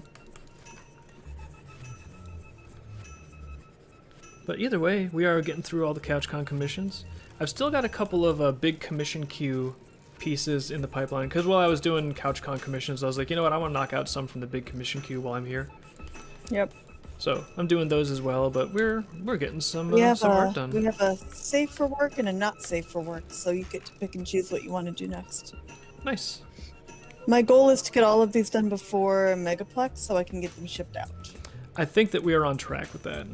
S1: But either way, we are getting through all the CouchCon commissions. I've still got a couple of big commission queue pieces in the pipeline, because while I was doing CouchCon commissions, I was like, you know what, I want to knock out some from the big commission queue while I'm here.
S3: Yep.
S1: So I'm doing those as well, but we're getting some
S3: We have
S1: art done.
S3: we have a safe for work and a not safe for work, so you get to pick and choose what you want to do next.
S1: Nice.
S3: My goal is to get all of these done before Megaplex, so I can get them shipped out.
S1: I think that we are on track with that.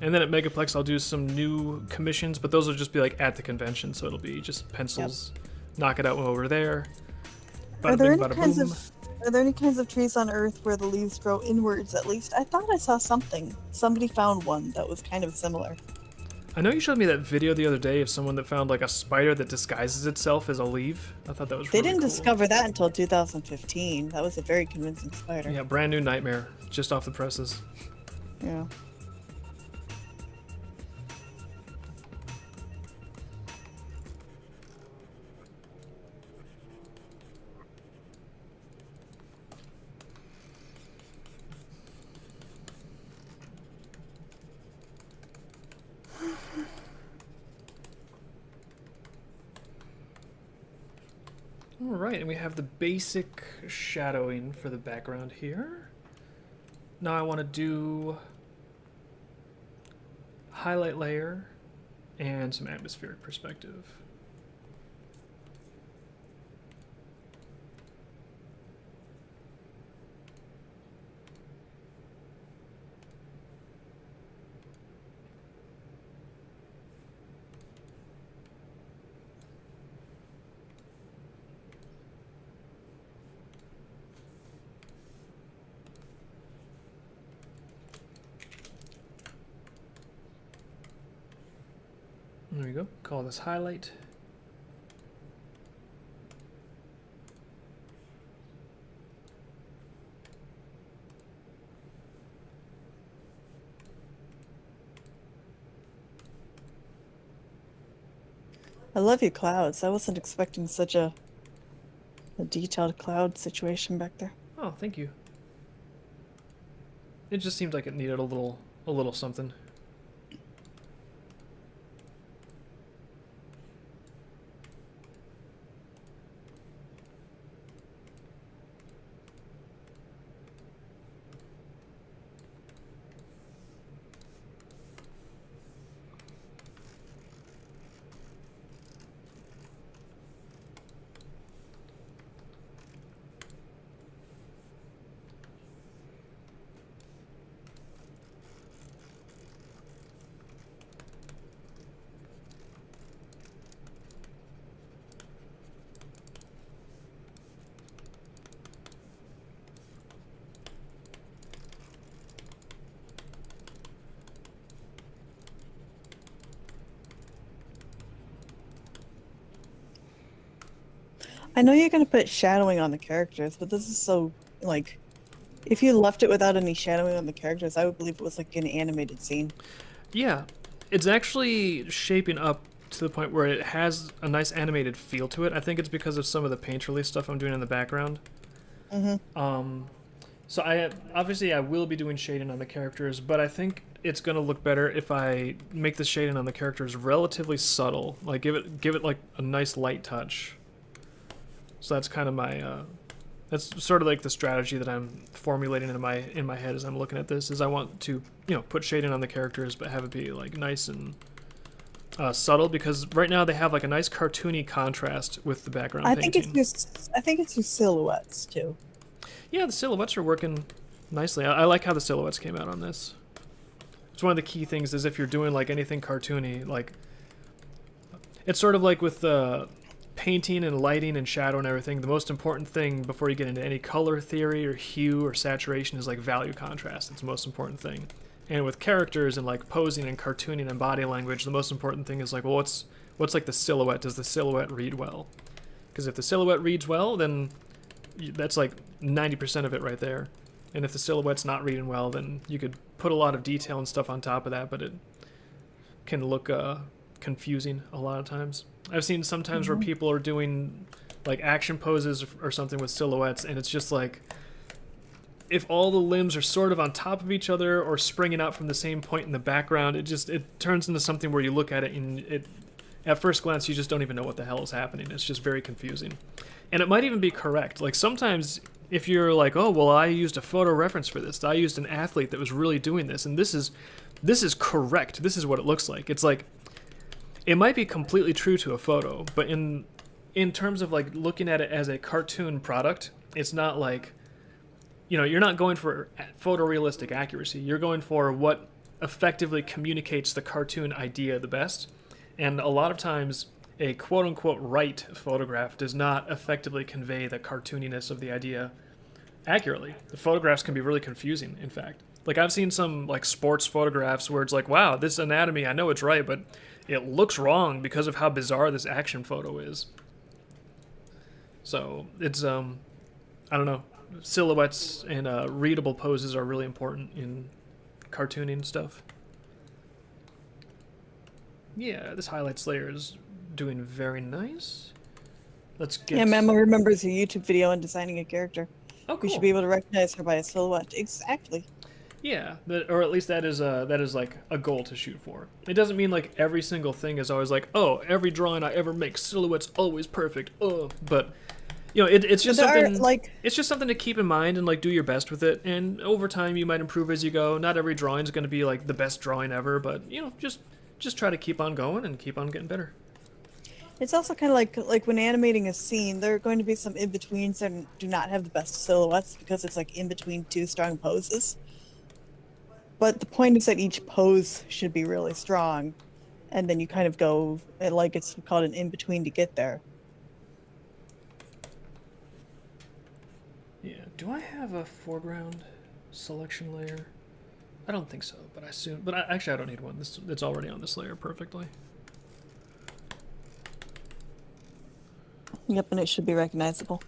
S1: And then at Megaplex, I'll do some new commissions, but those will just be like at the convention, so it'll be just pencils. Yep. Knock it out while we're there. Bada
S3: Are there
S1: bing,
S3: any
S1: bada
S3: kinds
S1: boom.
S3: Are there any kinds of trees on Earth where the leaves grow inwards at least? I thought I saw something. Somebody found one that was kind of similar.
S1: I know you showed me that video the other day of someone that found like a spider that disguises itself as a leaf. I thought that was really
S3: They didn't
S1: cool.
S3: discover that until 2015. That was a very convincing spider.
S1: Yeah, brand new nightmare, just off the presses.
S3: Yeah.
S1: Alright, and we have the basic shadowing for the background here. Now I want to do highlight layer and some atmospheric perspective. There we go. Call this highlight.
S3: I love your clouds. I wasn't expecting such a detailed cloud situation back there.
S1: Oh, thank you. It just seemed like it needed a little something.
S3: I know you're going to put shadowing on the characters, but this is so, like, if you left it without any shadowing on the characters, I would believe it was like an animated scene.
S1: Yeah, it's actually shaping up to the point where it has a nice animated feel to it. I think it's because of some of the painterly stuff I'm doing in the background.
S3: Mm-hmm.
S1: So I will be doing shading on the characters, but I think it's gonna look better if I make the shading on the characters relatively subtle. Like give it like a nice light touch. So that's kind of my that's sort of like the strategy that I'm formulating in my head as I'm looking at this. Is I want to put shading on the characters, but have it be like nice and subtle, because right now they have like a nice cartoony contrast with the background painting.
S3: I think it's your silhouettes too.
S1: Yeah, the silhouettes are working nicely. I like how the silhouettes came out on this. It's one of the key things is if you're doing like anything cartoony, like it's sort of like with painting and lighting and shadow and everything, the most important thing before you get into any color theory or hue or saturation is like value contrast. It's the most important thing. And with characters and like posing and cartooning and body language, the most important thing is like, well, what's like the silhouette? Does the silhouette read well? Because if the silhouette reads well, then that's like 90% of it right there. And if the silhouette's not reading well, then you could put a lot of detail and stuff on top of that, but it can look confusing a lot of times. I've seen sometimes where people are doing like action poses or something with silhouettes, and it's just like if all the limbs are sort of on top of each other or springing out from the same point in the background, it turns into something where you look at it and at first glance you just don't even know what the hell is happening. It's just very confusing. And it might even be correct. Like sometimes if you're like, oh well, I used a photo reference for this, I used an athlete that was really doing this, and this is correct. This is what it looks like. It's like it might be completely true to a photo, but in terms of like looking at it as a cartoon product, it's not like, you're not going for photorealistic accuracy. You're going for what effectively communicates the cartoon idea the best. And a lot of times, a quote-unquote right photograph does not effectively convey the cartooniness of the idea accurately. The photographs can be really confusing, in fact. Like, I've seen some, like, sports photographs where it's like, wow, this anatomy, I know it's right, but it looks wrong because of how bizarre this action photo is. So, it's, I don't know. Silhouettes and readable poses are really important in cartooning stuff. Yeah, this highlights layer is doing very nice. Let's get...
S3: Yeah, Memo remembers a YouTube video on designing a character.
S1: Oh, cool.
S3: We should be able to recognize her by a silhouette. Exactly.
S1: Yeah, or at least that is like a goal to shoot for. It doesn't mean like every single thing is always like, oh, every drawing I ever make, silhouette's always perfect. Oh, but it's just something it's just something to keep in mind and like do your best with it. And over time, you might improve as you go. Not every drawing is going to be like the best drawing ever, but just try to keep on going and keep on getting better.
S3: It's also kind of like when animating a scene, there are going to be some in-betweens that do not have the best silhouettes because it's like in between two strong poses. But the point is that each pose should be really strong, and then you kind of go, like it's called an in-between to get there.
S1: Yeah, do I have a foreground selection layer? I don't think so, but actually I don't need one. It's already on this layer perfectly.
S3: Yep, and it should be recognizable.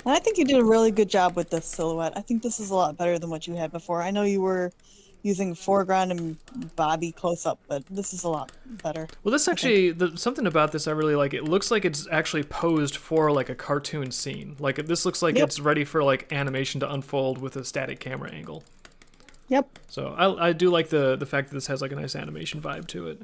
S3: And I think you did a really good job with this silhouette. I think this is a lot better than what you had before. I know you were using foreground and Bobby close up, but this is a lot better.
S1: Well, this actually, something about this I really like. It looks like it's actually posed for like a cartoon scene. Like this looks like it's ready for like animation to unfold with a static camera angle.
S3: Yep.
S1: So I do like the fact that this has like a nice animation vibe to it.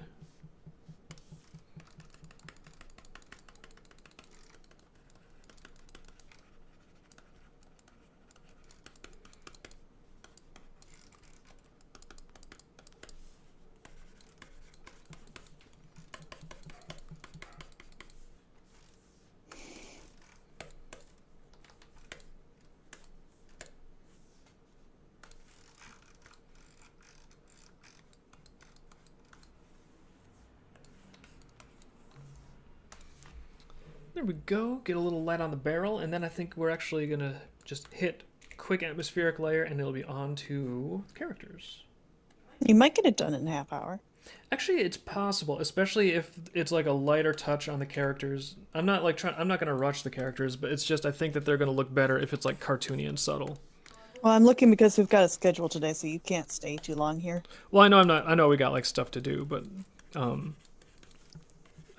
S1: There we go. Get a little light on the barrel, and then I think we're actually going to just hit quick atmospheric layer, and it'll be on to characters.
S3: You might get it done in a half hour.
S1: Actually, it's possible, especially if it's like a lighter touch on the characters. I'm not going to rush the characters, but it's just I think that they're going to look better if it's like cartoony and subtle.
S3: Well, I'm looking because we've got a schedule today, so you can't stay too long here.
S1: Well, I know we got like stuff to do, but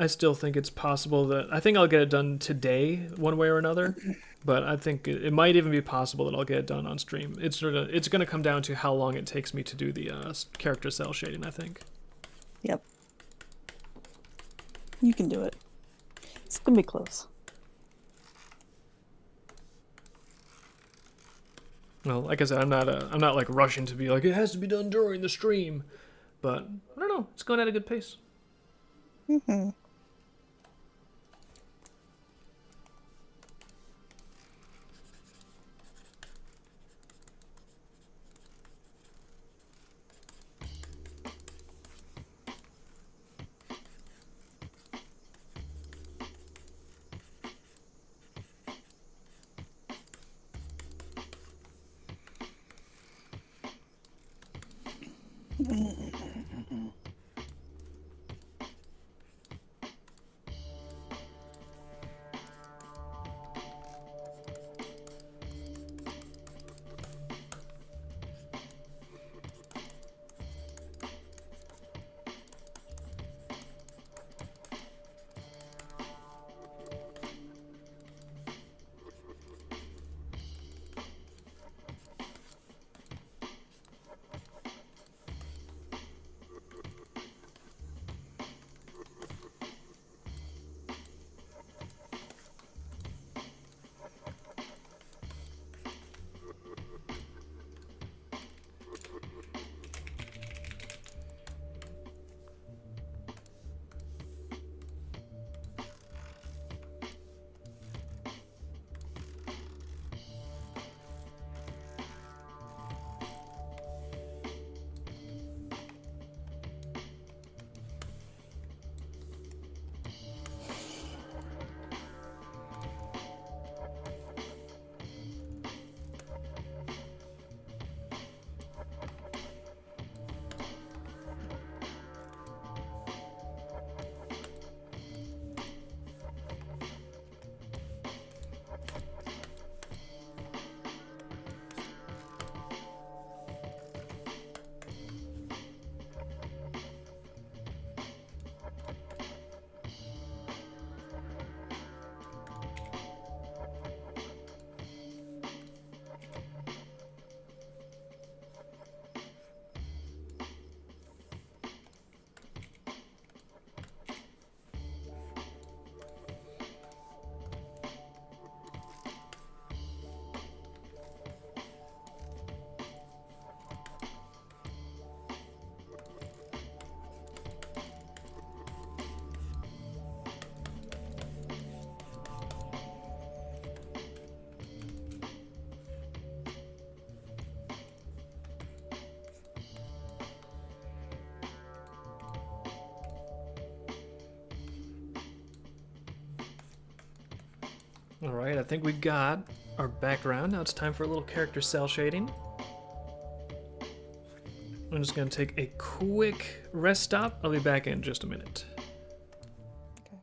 S1: I still think it's possible that I think I'll get it done today, one way or another. But I think it might even be possible that I'll get it done on stream. It's going to come down to how long it takes me to do the character cell shading, I think.
S3: Yep. You can do it. It's gonna be close.
S1: Well, like I said, I'm not like rushing to be like it has to be done during the stream, but I don't know. It's going at a good pace.
S3: Mm-hmm.
S1: Alright, I think we got our background. Now it's time for a little character cell shading. I'm just going to take a quick rest stop. I'll be back in just a minute.
S3: Okay.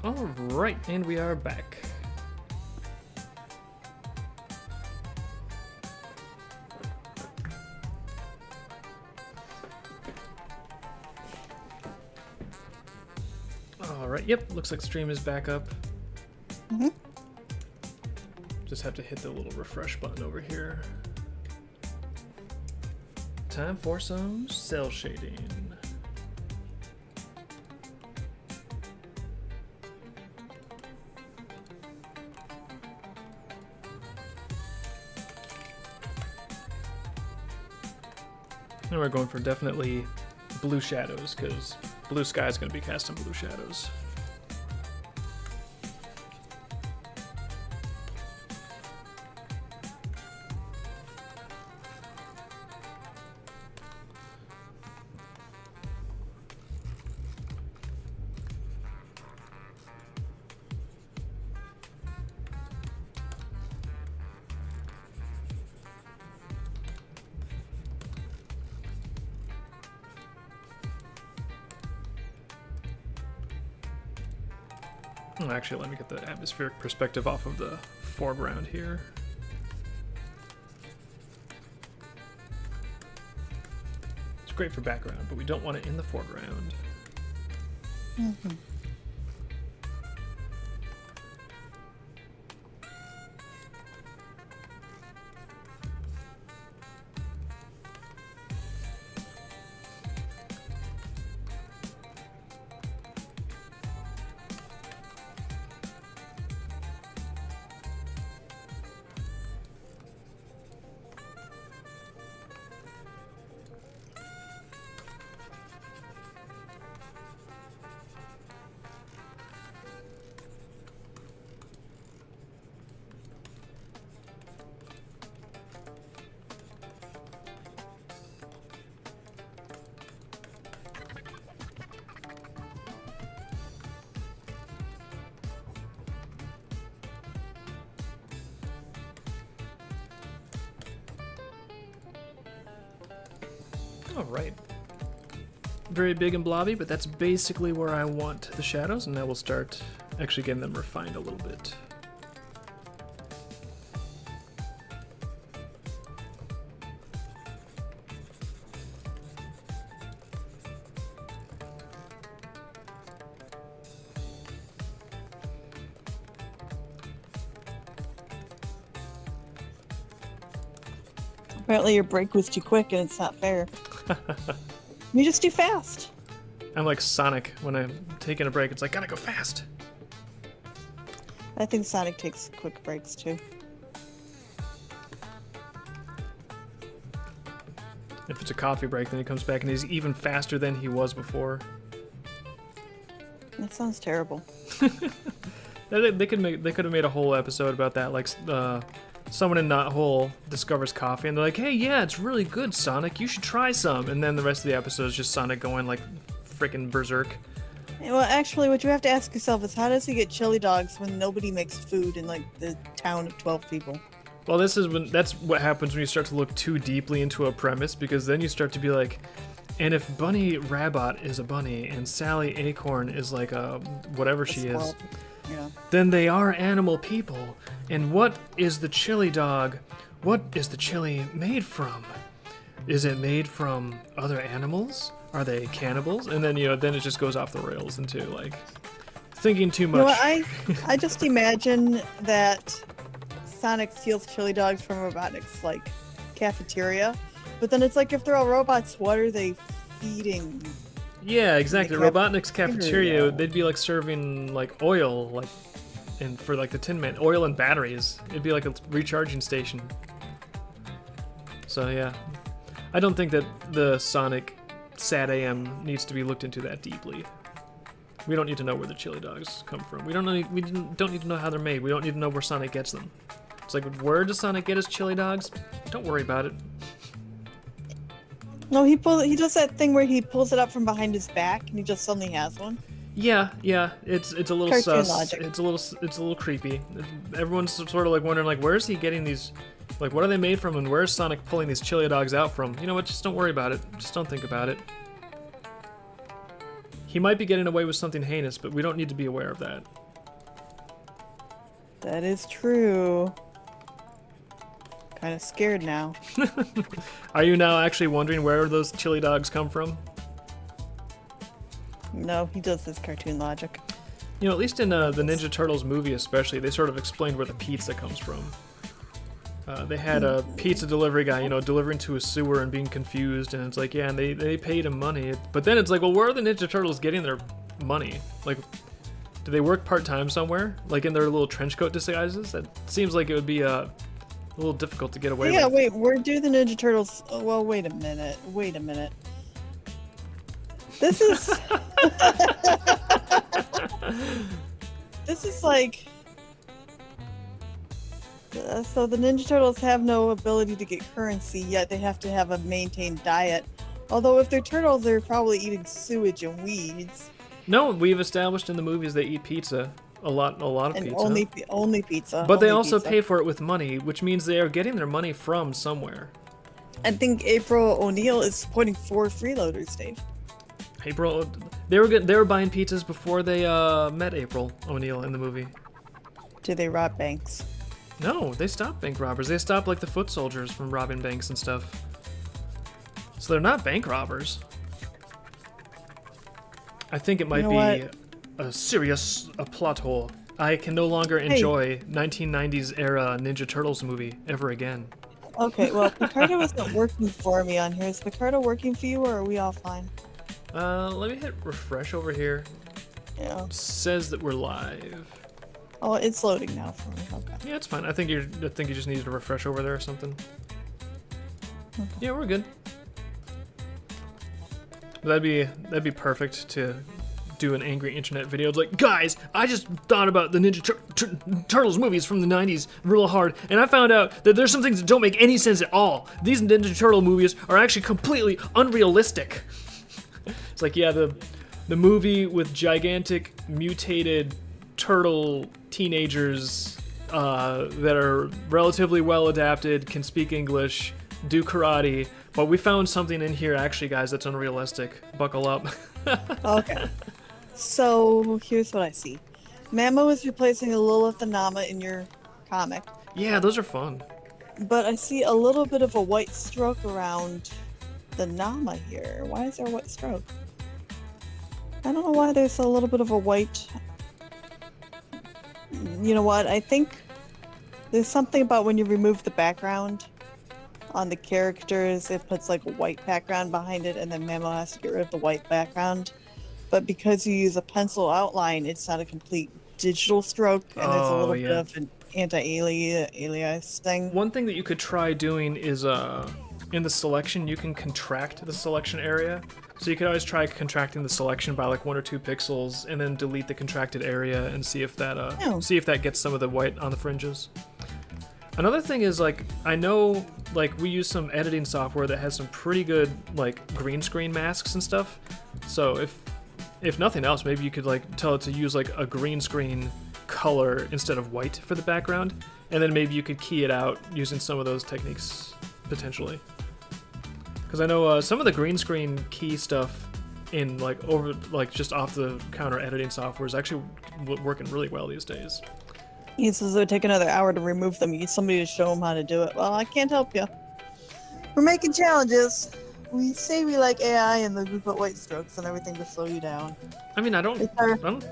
S1: Alright, and we are back. Alright, yep, looks like stream is back up.
S3: Mm-hmm.
S1: Just have to hit the little refresh button over here. Time for some cell shading. And we're going for definitely blue shadows, because blue sky is going to be cast in blue shadows. Oh, actually, let me get the atmospheric perspective off of the foreground here. It's great for background, but we don't want it in the foreground.
S3: Mm-hmm.
S1: Alright. Very big and blobby, but that's basically where I want the shadows, and now we'll start actually getting them refined a little bit.
S3: Apparently your break was too quick and it's not fair. You just too fast.
S1: I'm like Sonic when I'm taking a break. It's like, gotta go fast.
S3: I think Sonic takes quick breaks too.
S1: If it's a coffee break, then he comes back and he's even faster than he was before.
S3: That sounds terrible.
S1: They could have made a whole episode about that, like someone in Knothole discovers coffee and they're like, hey, yeah, it's really good, Sonic, you should try some. And then the rest of the episode is just Sonic going like freaking berserk.
S3: Well, actually, what you have to ask yourself is how does he get chili dogs when nobody makes food in like the town of 12 people?
S1: Well, that's what happens when you start to look too deeply into a premise, because then you start to be like, and if Bunny Rabbit is a bunny and Sally Acorn is like a whatever she is,
S3: Yeah.
S1: then they are animal people. And what is the chili dog? What is the chili made from? Is it made from other animals? Are they cannibals? And then, then it just goes off the rails into like thinking too much.
S3: You know what, I just imagine that Sonic steals chili dogs from Robotnik's like cafeteria, but then it's like if they're all robots, what are they feeding?
S1: Yeah, exactly. Robotnik's cafeteria,
S3: Yeah.
S1: they'd be like serving like oil, like, and for like the Tin Man, oil and batteries. It'd be like a recharging station. So yeah, I don't think that the Sonic Sad AM needs to be looked into that deeply. We don't need to know where the chili dogs come from. We don't need to know how they're made. We don't need to know where Sonic gets them. It's like, where does Sonic get his chili dogs? Don't worry about it.
S3: No, he does that thing where he pulls it up from behind his back and he just suddenly has one.
S1: Yeah, it's a little
S3: Cartoon
S1: sus.
S3: logic.
S1: It's a little creepy. Everyone's sort of like wondering like, where is he getting these? Like, what are they made from, and where's Sonic pulling these chili dogs out from? You know what? Just don't worry about it. Just don't think about it. He might be getting away with something heinous, but we don't need to be aware of that.
S3: That is true. Kind of scared now.
S1: Are you now actually wondering where those chili dogs come from?
S3: No, he does this cartoon logic.
S1: You know, at least in the Ninja Turtles movie especially, they sort of explained where the pizza comes from. They had a pizza delivery guy, delivering to a sewer and being confused, and it's like, yeah, and they paid him money. But then it's like, well, where are the Ninja Turtles getting their money? Like, do they work part-time somewhere? Like in their little trench coat disguises? That seems like it would be a little difficult to get away
S3: Yeah,
S1: with.
S3: wait, where do the Ninja Turtles... Oh, well, wait a minute. This is... This is like... so the Ninja Turtles have no ability to get currency, yet they have to have a maintained diet. Although if they're turtles, they're probably eating sewage and weeds.
S1: No, we've established in the movies they eat pizza. A lot of
S3: And
S1: pizza.
S3: only pizza.
S1: But they
S3: only
S1: also
S3: pizza.
S1: pay for it with money, which means they are getting their money from somewhere.
S3: I think April O'Neil is supporting 4 freeloaders, Dave.
S1: April, they were buying pizzas before they met April O'Neil in the movie.
S3: Do they rob banks?
S1: No, they stopped bank robbers. They stopped like the foot soldiers from robbing banks and stuff. So they're not bank robbers. I think it might be a serious plot hole. I can no longer enjoy 1990s era Ninja Turtles movie ever again.
S3: Okay, well, Picardo isn't working for me on here. Is Picardo working for you, or are we all fine?
S1: Let me hit refresh over here.
S3: Yeah.
S1: It says that we're live.
S3: Oh, it's loading now for me. Okay.
S1: Yeah, it's fine. I think you just needed to refresh over there or something.
S3: Okay.
S1: Yeah, we're good. That'd be perfect to do an angry internet video. It's like, guys, I just thought about the Ninja Turtles movies from the 90s real hard, and I found out that there's some things that don't make any sense at all. These Ninja Turtle movies are actually completely unrealistic. It's like, yeah, the movie with gigantic mutated turtle teenagers that are relatively well adapted, can speak English, do karate, but we found something in here actually, guys, that's unrealistic. Buckle up.
S3: Okay. So here's what I see. Mamo is replacing a Lilith and Nama in your comic,
S1: Yeah, those are fun.
S3: but I see a little bit of a white stroke around the Nama here. Why is there a white stroke? I don't know why there's a little bit of a white... You know what? I think there's something about when you remove the background on the characters, it puts like a white background behind it, and then Mamo has to get rid of the white background. But because you use a pencil outline, it's not a complete digital stroke, and there's a little bit of an anti-alias thing.
S1: One thing that you could try doing is in the selection, you can contract the selection area. So you could always try contracting the selection by like 1 or 2 pixels, and then delete the contracted area and see if that gets some of the white on the fringes. Another thing is, like, I know, like, we use some editing software that has some pretty good, like, green screen masks and stuff. So if nothing else, maybe you could, like, tell it to use, like, a green screen color instead of white for the background, and then maybe you could key it out using some of those techniques potentially. Because I know some of the green screen key stuff in just off the counter editing software is actually working really well these days.
S3: He says it would take another hour to remove them. You need somebody to show him how to do it. Well, I can't help you. We're making challenges. We say we like AI, and then we put white strokes and everything to slow you down.
S1: I mean, I don't think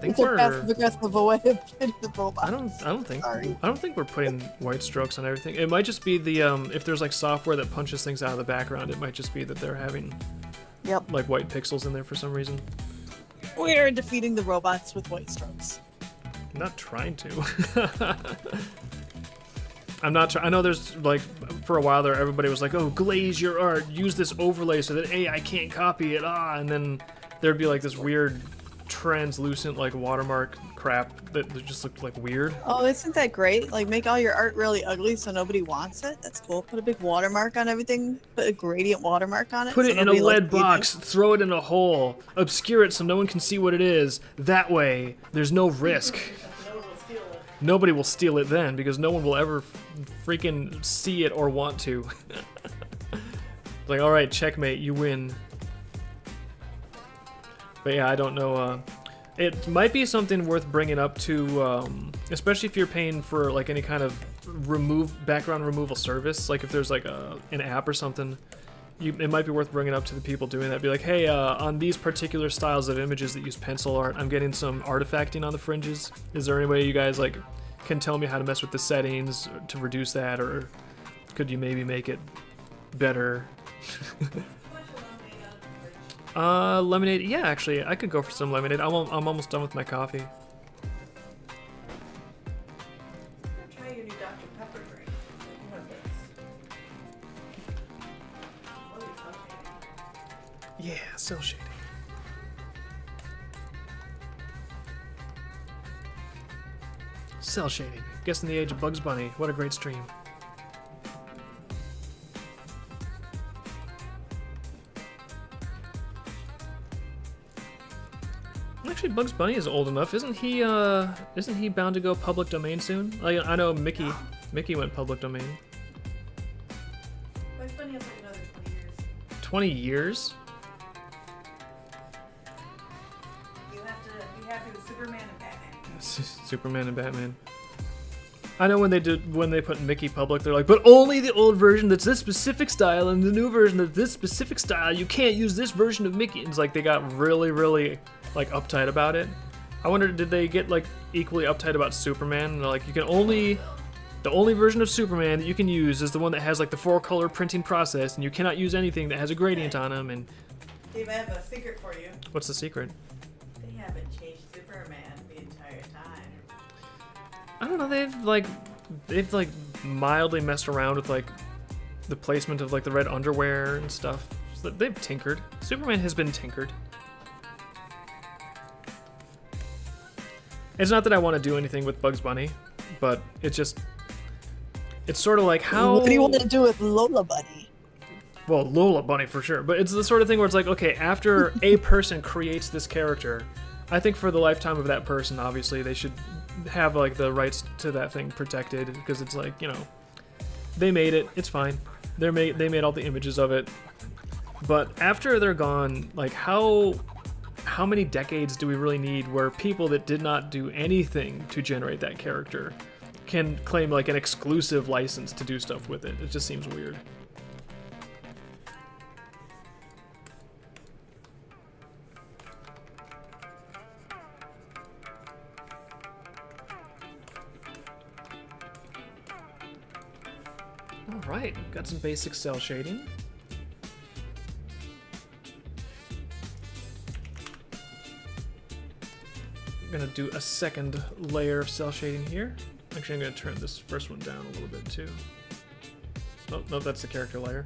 S3: It's our passive-aggressive way of hitting the robots.
S1: I don't think we're putting white strokes on everything. It might just be the if there's like software that punches things out of the background, it might just be that they're having like white pixels in there for some reason.
S3: We're defeating the robots with white strokes.
S1: I'm not trying to. I'm not trying. I know there's like for a while there, everybody was like, "Oh, glaze your art. Use this overlay so that AI can't copy it." And then there'd be like this weird translucent like watermark crap that just looked like weird.
S3: Oh, isn't that great? Like, make all your art really ugly so nobody wants it. That's cool. Put a big watermark on everything. Put a gradient watermark on it.
S1: Put it in a lead box. Throw it in a hole. Obscure it so no one can see what it is. That way, there's no risk. Nobody will steal it then, because no one will ever freaking see it or want to. Like, alright, checkmate, you win. But yeah, I don't know. It might be something worth bringing up to, especially if you're paying for like any kind of background removal service. Like if there's like an app or something, it might be worth bringing up to the people doing that. Be like, hey, on these particular styles of images that use pencil art, I'm getting some artifacting on the fringes. Is there any way you guys like can tell me how to mess with the settings to reduce that, or could you maybe make it better? Lemonade. Yeah, actually, I could go for some lemonade. I'm almost done with my coffee.
S2: Try your new Dr. Pepper drink.
S1: Yeah, cell shading. Cell shading. Guess in the age of Bugs Bunny. What a great stream. Actually, Bugs Bunny is old enough. Isn't he bound to go public domain soon? Like, I know Mickey went public domain.
S2: Bugs Bunny has like another 20 years.
S1: 20 years?
S2: You have to be happy with Superman and Batman.
S1: Superman and Batman. I know when they put Mickey public, they're like, but only the old version that's this specific style, and the new version that's this specific style. You can't use this version of Mickey. It's like they got really, really like uptight about it. I wonder, did they get like equally uptight about Superman? And they're like, the only version of Superman that you can use is the one that has like the 4-color printing process, and you cannot use anything that has a gradient on them. And
S2: Dave, I have a secret for you.
S1: what's the secret?
S2: They haven't changed Superman the entire time.
S1: I don't know. They've like mildly messed around with like the placement of like the red underwear and stuff. So they've tinkered. Superman has been tinkered. It's not that I want to do anything with Bugs Bunny, but it's sort of like how...
S3: What do you want to do with Lola Bunny?
S1: Well, Lola Bunny for sure, but it's the sort of thing where it's like, okay, after a person creates this character, I think for the lifetime of that person, obviously, they should have like the rights to that thing protected, because it's like, you know, they made it, it's fine. They made all the images of it. But after they're gone, like how many decades do we really need where people that did not do anything to generate that character can claim like an exclusive license to do stuff with it? It just seems weird. Alright, got some basic cell shading. I'm gonna do a second layer of cell shading here. Actually, I'm gonna turn this first one down a little bit too. Oh, no, that's the character layer.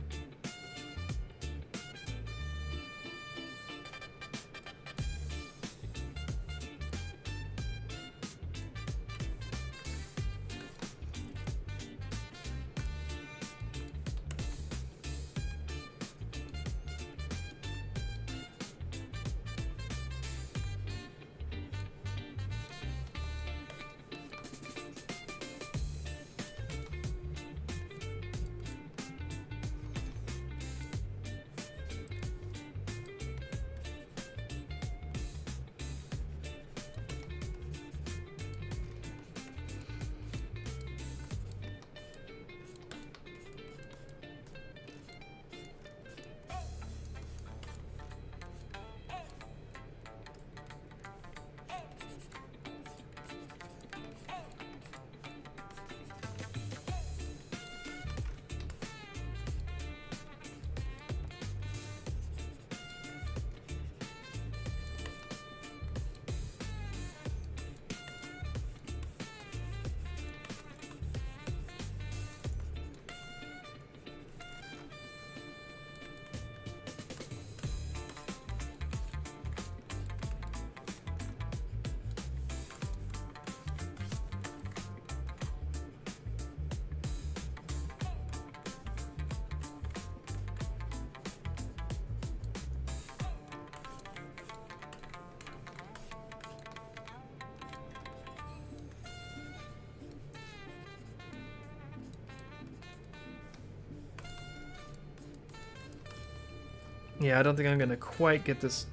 S1: Yeah, I don't think I'm gonna quite get this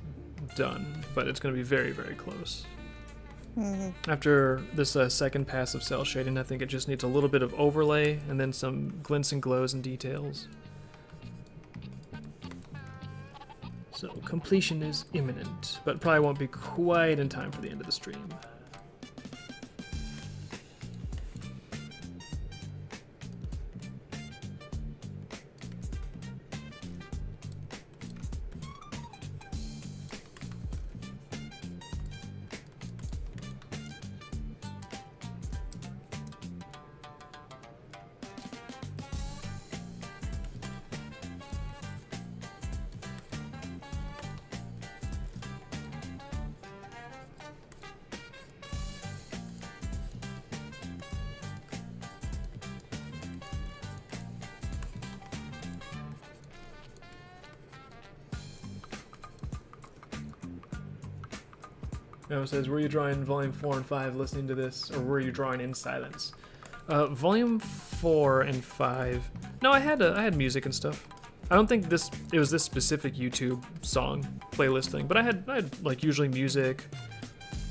S1: done, but it's gonna be very, very close. After this second pass of cell shading, I think it just needs a little bit of overlay and then some glints and glows and details. So completion is imminent, but probably won't be quite in time for the end of the stream. Now it says, were you drawing volume 4 and 5 listening to this, or were you drawing in silence? Volume 4 and 5. No, I had music and stuff. I don't think it was this specific YouTube song playlist thing, but I had like usually music.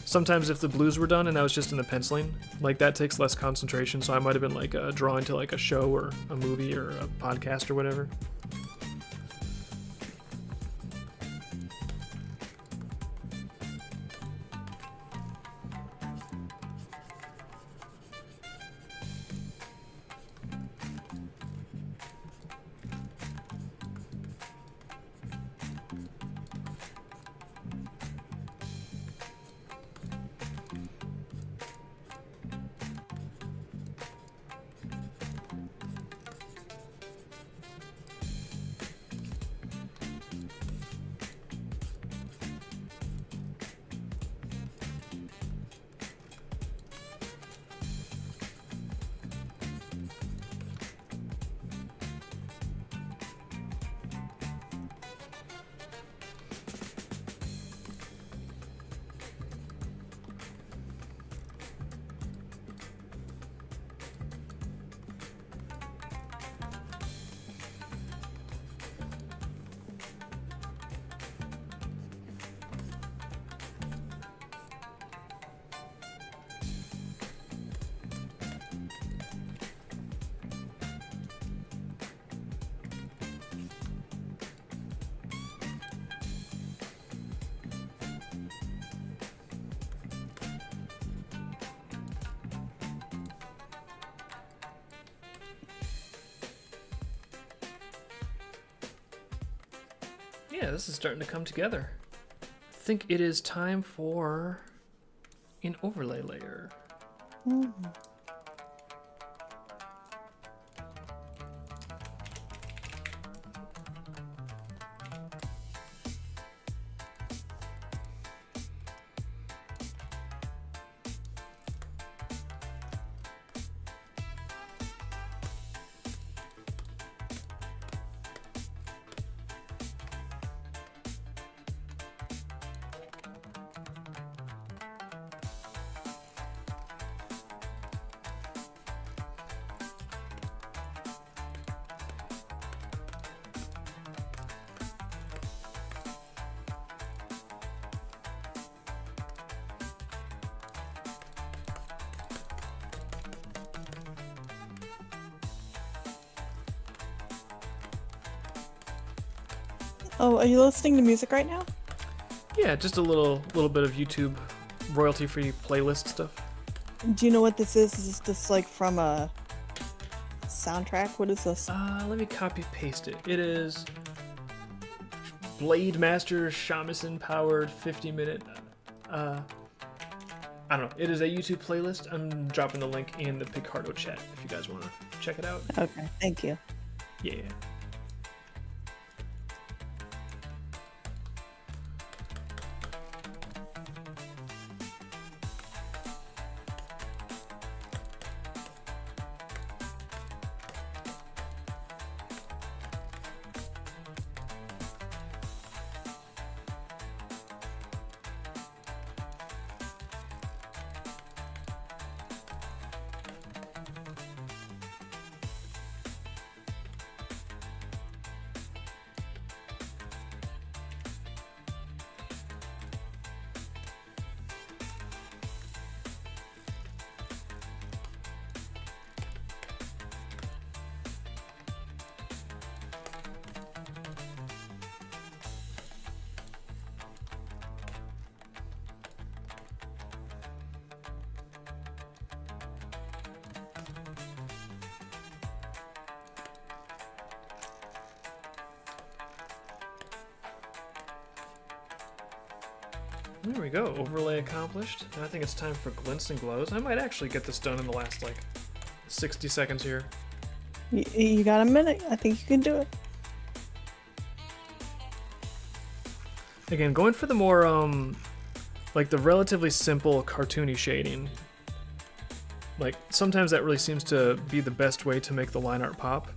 S1: Sometimes if the blues were done and I was just in the penciling, like that takes less concentration, so I might have been like drawing to like a show or a movie or a podcast or whatever. Yeah, this is starting to come together. I think it is time for an overlay layer.
S3: Oh, are you listening to music right now?
S1: Yeah, just a little bit of YouTube royalty-free playlist stuff.
S3: Do you know what this is? Is this like from a soundtrack? What is this?
S1: Let me copy paste it. It is Blade Master Shamisen powered 50-minute. I don't know. It is a YouTube playlist. I'm dropping the link in the Picardo chat if you guys want to check it out.
S3: Okay, thank you.
S1: Yeah. There we go, overlay accomplished. And I think it's time for glints and glows. I might actually get this done in the last, like, 60 seconds here.
S3: You got a minute. I think you can do it.
S1: Again, going for the more, like the relatively simple cartoony shading. Like, sometimes that really seems to be the best way to make the line art pop.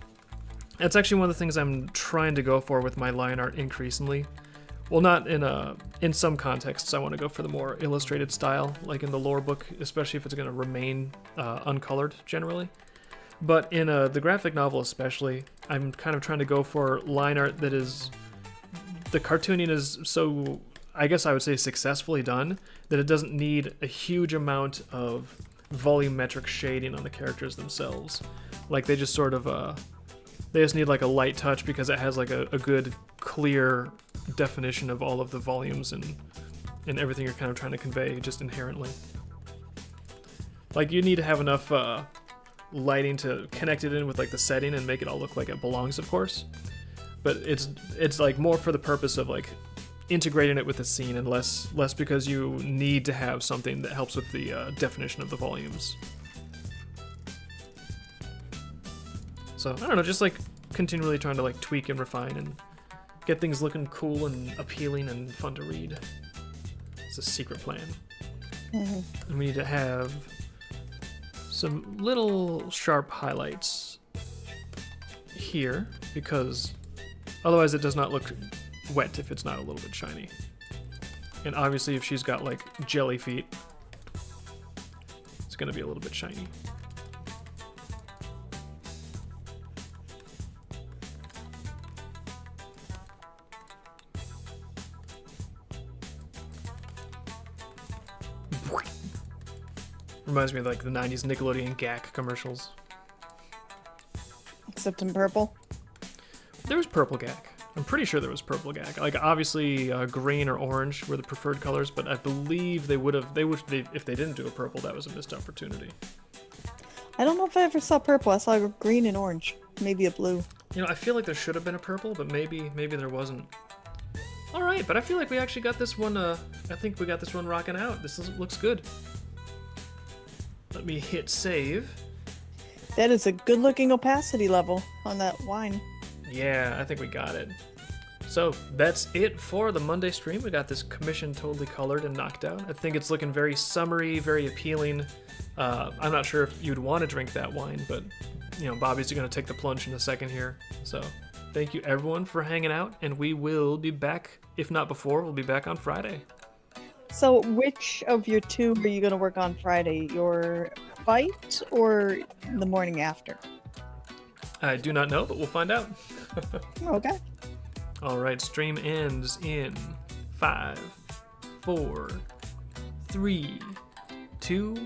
S1: That's actually one of the things I'm trying to go for with my line art increasingly. Well, not in some contexts, I want to go for the more illustrated style, like in the lore book, especially if it's going to remain uncolored generally. But in the graphic novel especially, I'm kind of trying to go for line art that is... The cartooning is so, I guess I would say, successfully done, that it doesn't need a huge amount of volumetric shading on the characters themselves. Like, they just sort of... they just need like a light touch because it has like a good, clear definition of all of the volumes and everything you're kind of trying to convey just inherently. Like, you need to have enough lighting to connect it in with like the setting and make it all look like it belongs, of course. But it's like more for the purpose of like integrating it with the scene and less because you need to have something that helps with the definition of the volumes. So, I don't know, just like continually trying to like tweak and refine and get things looking cool and appealing and fun to read. It's a secret plan.
S3: Mm-hmm.
S1: And we need to have some little sharp highlights here because otherwise it does not look wet if it's not a little bit shiny. And obviously if she's got like jelly feet, it's gonna be a little bit shiny. Reminds me of like the 90s Nickelodeon GAC commercials.
S3: Except in purple.
S1: There was purple GAC. I'm pretty sure there was purple GAC. Like, obviously green or orange were the preferred colors, but I believe if they didn't do a purple, that was a missed opportunity.
S3: I don't know if I ever saw purple. I saw green and orange. Maybe a blue.
S1: You know, I feel like there should have been a purple, but maybe there wasn't. All right, but I feel like we actually got this one. I think we got this one rocking out. Looks good. Let me hit save.
S3: That is a good-looking opacity level on that wine.
S1: Yeah, I think we got it. So that's it for the Monday stream. We got this commission totally colored and knocked out. I think it's looking very summery, very appealing. I'm not sure if you'd want to drink that wine, but you know, Bobby's going to take the plunge in a second here. So thank you everyone for hanging out, and we will be back, if not before, we'll be back on Friday.
S3: So which of your two are you going to work on Friday? Your fight or the morning after?
S1: I do not know, but we'll find out.
S3: Okay.
S1: All right, stream ends in 5, 4, 3, 2,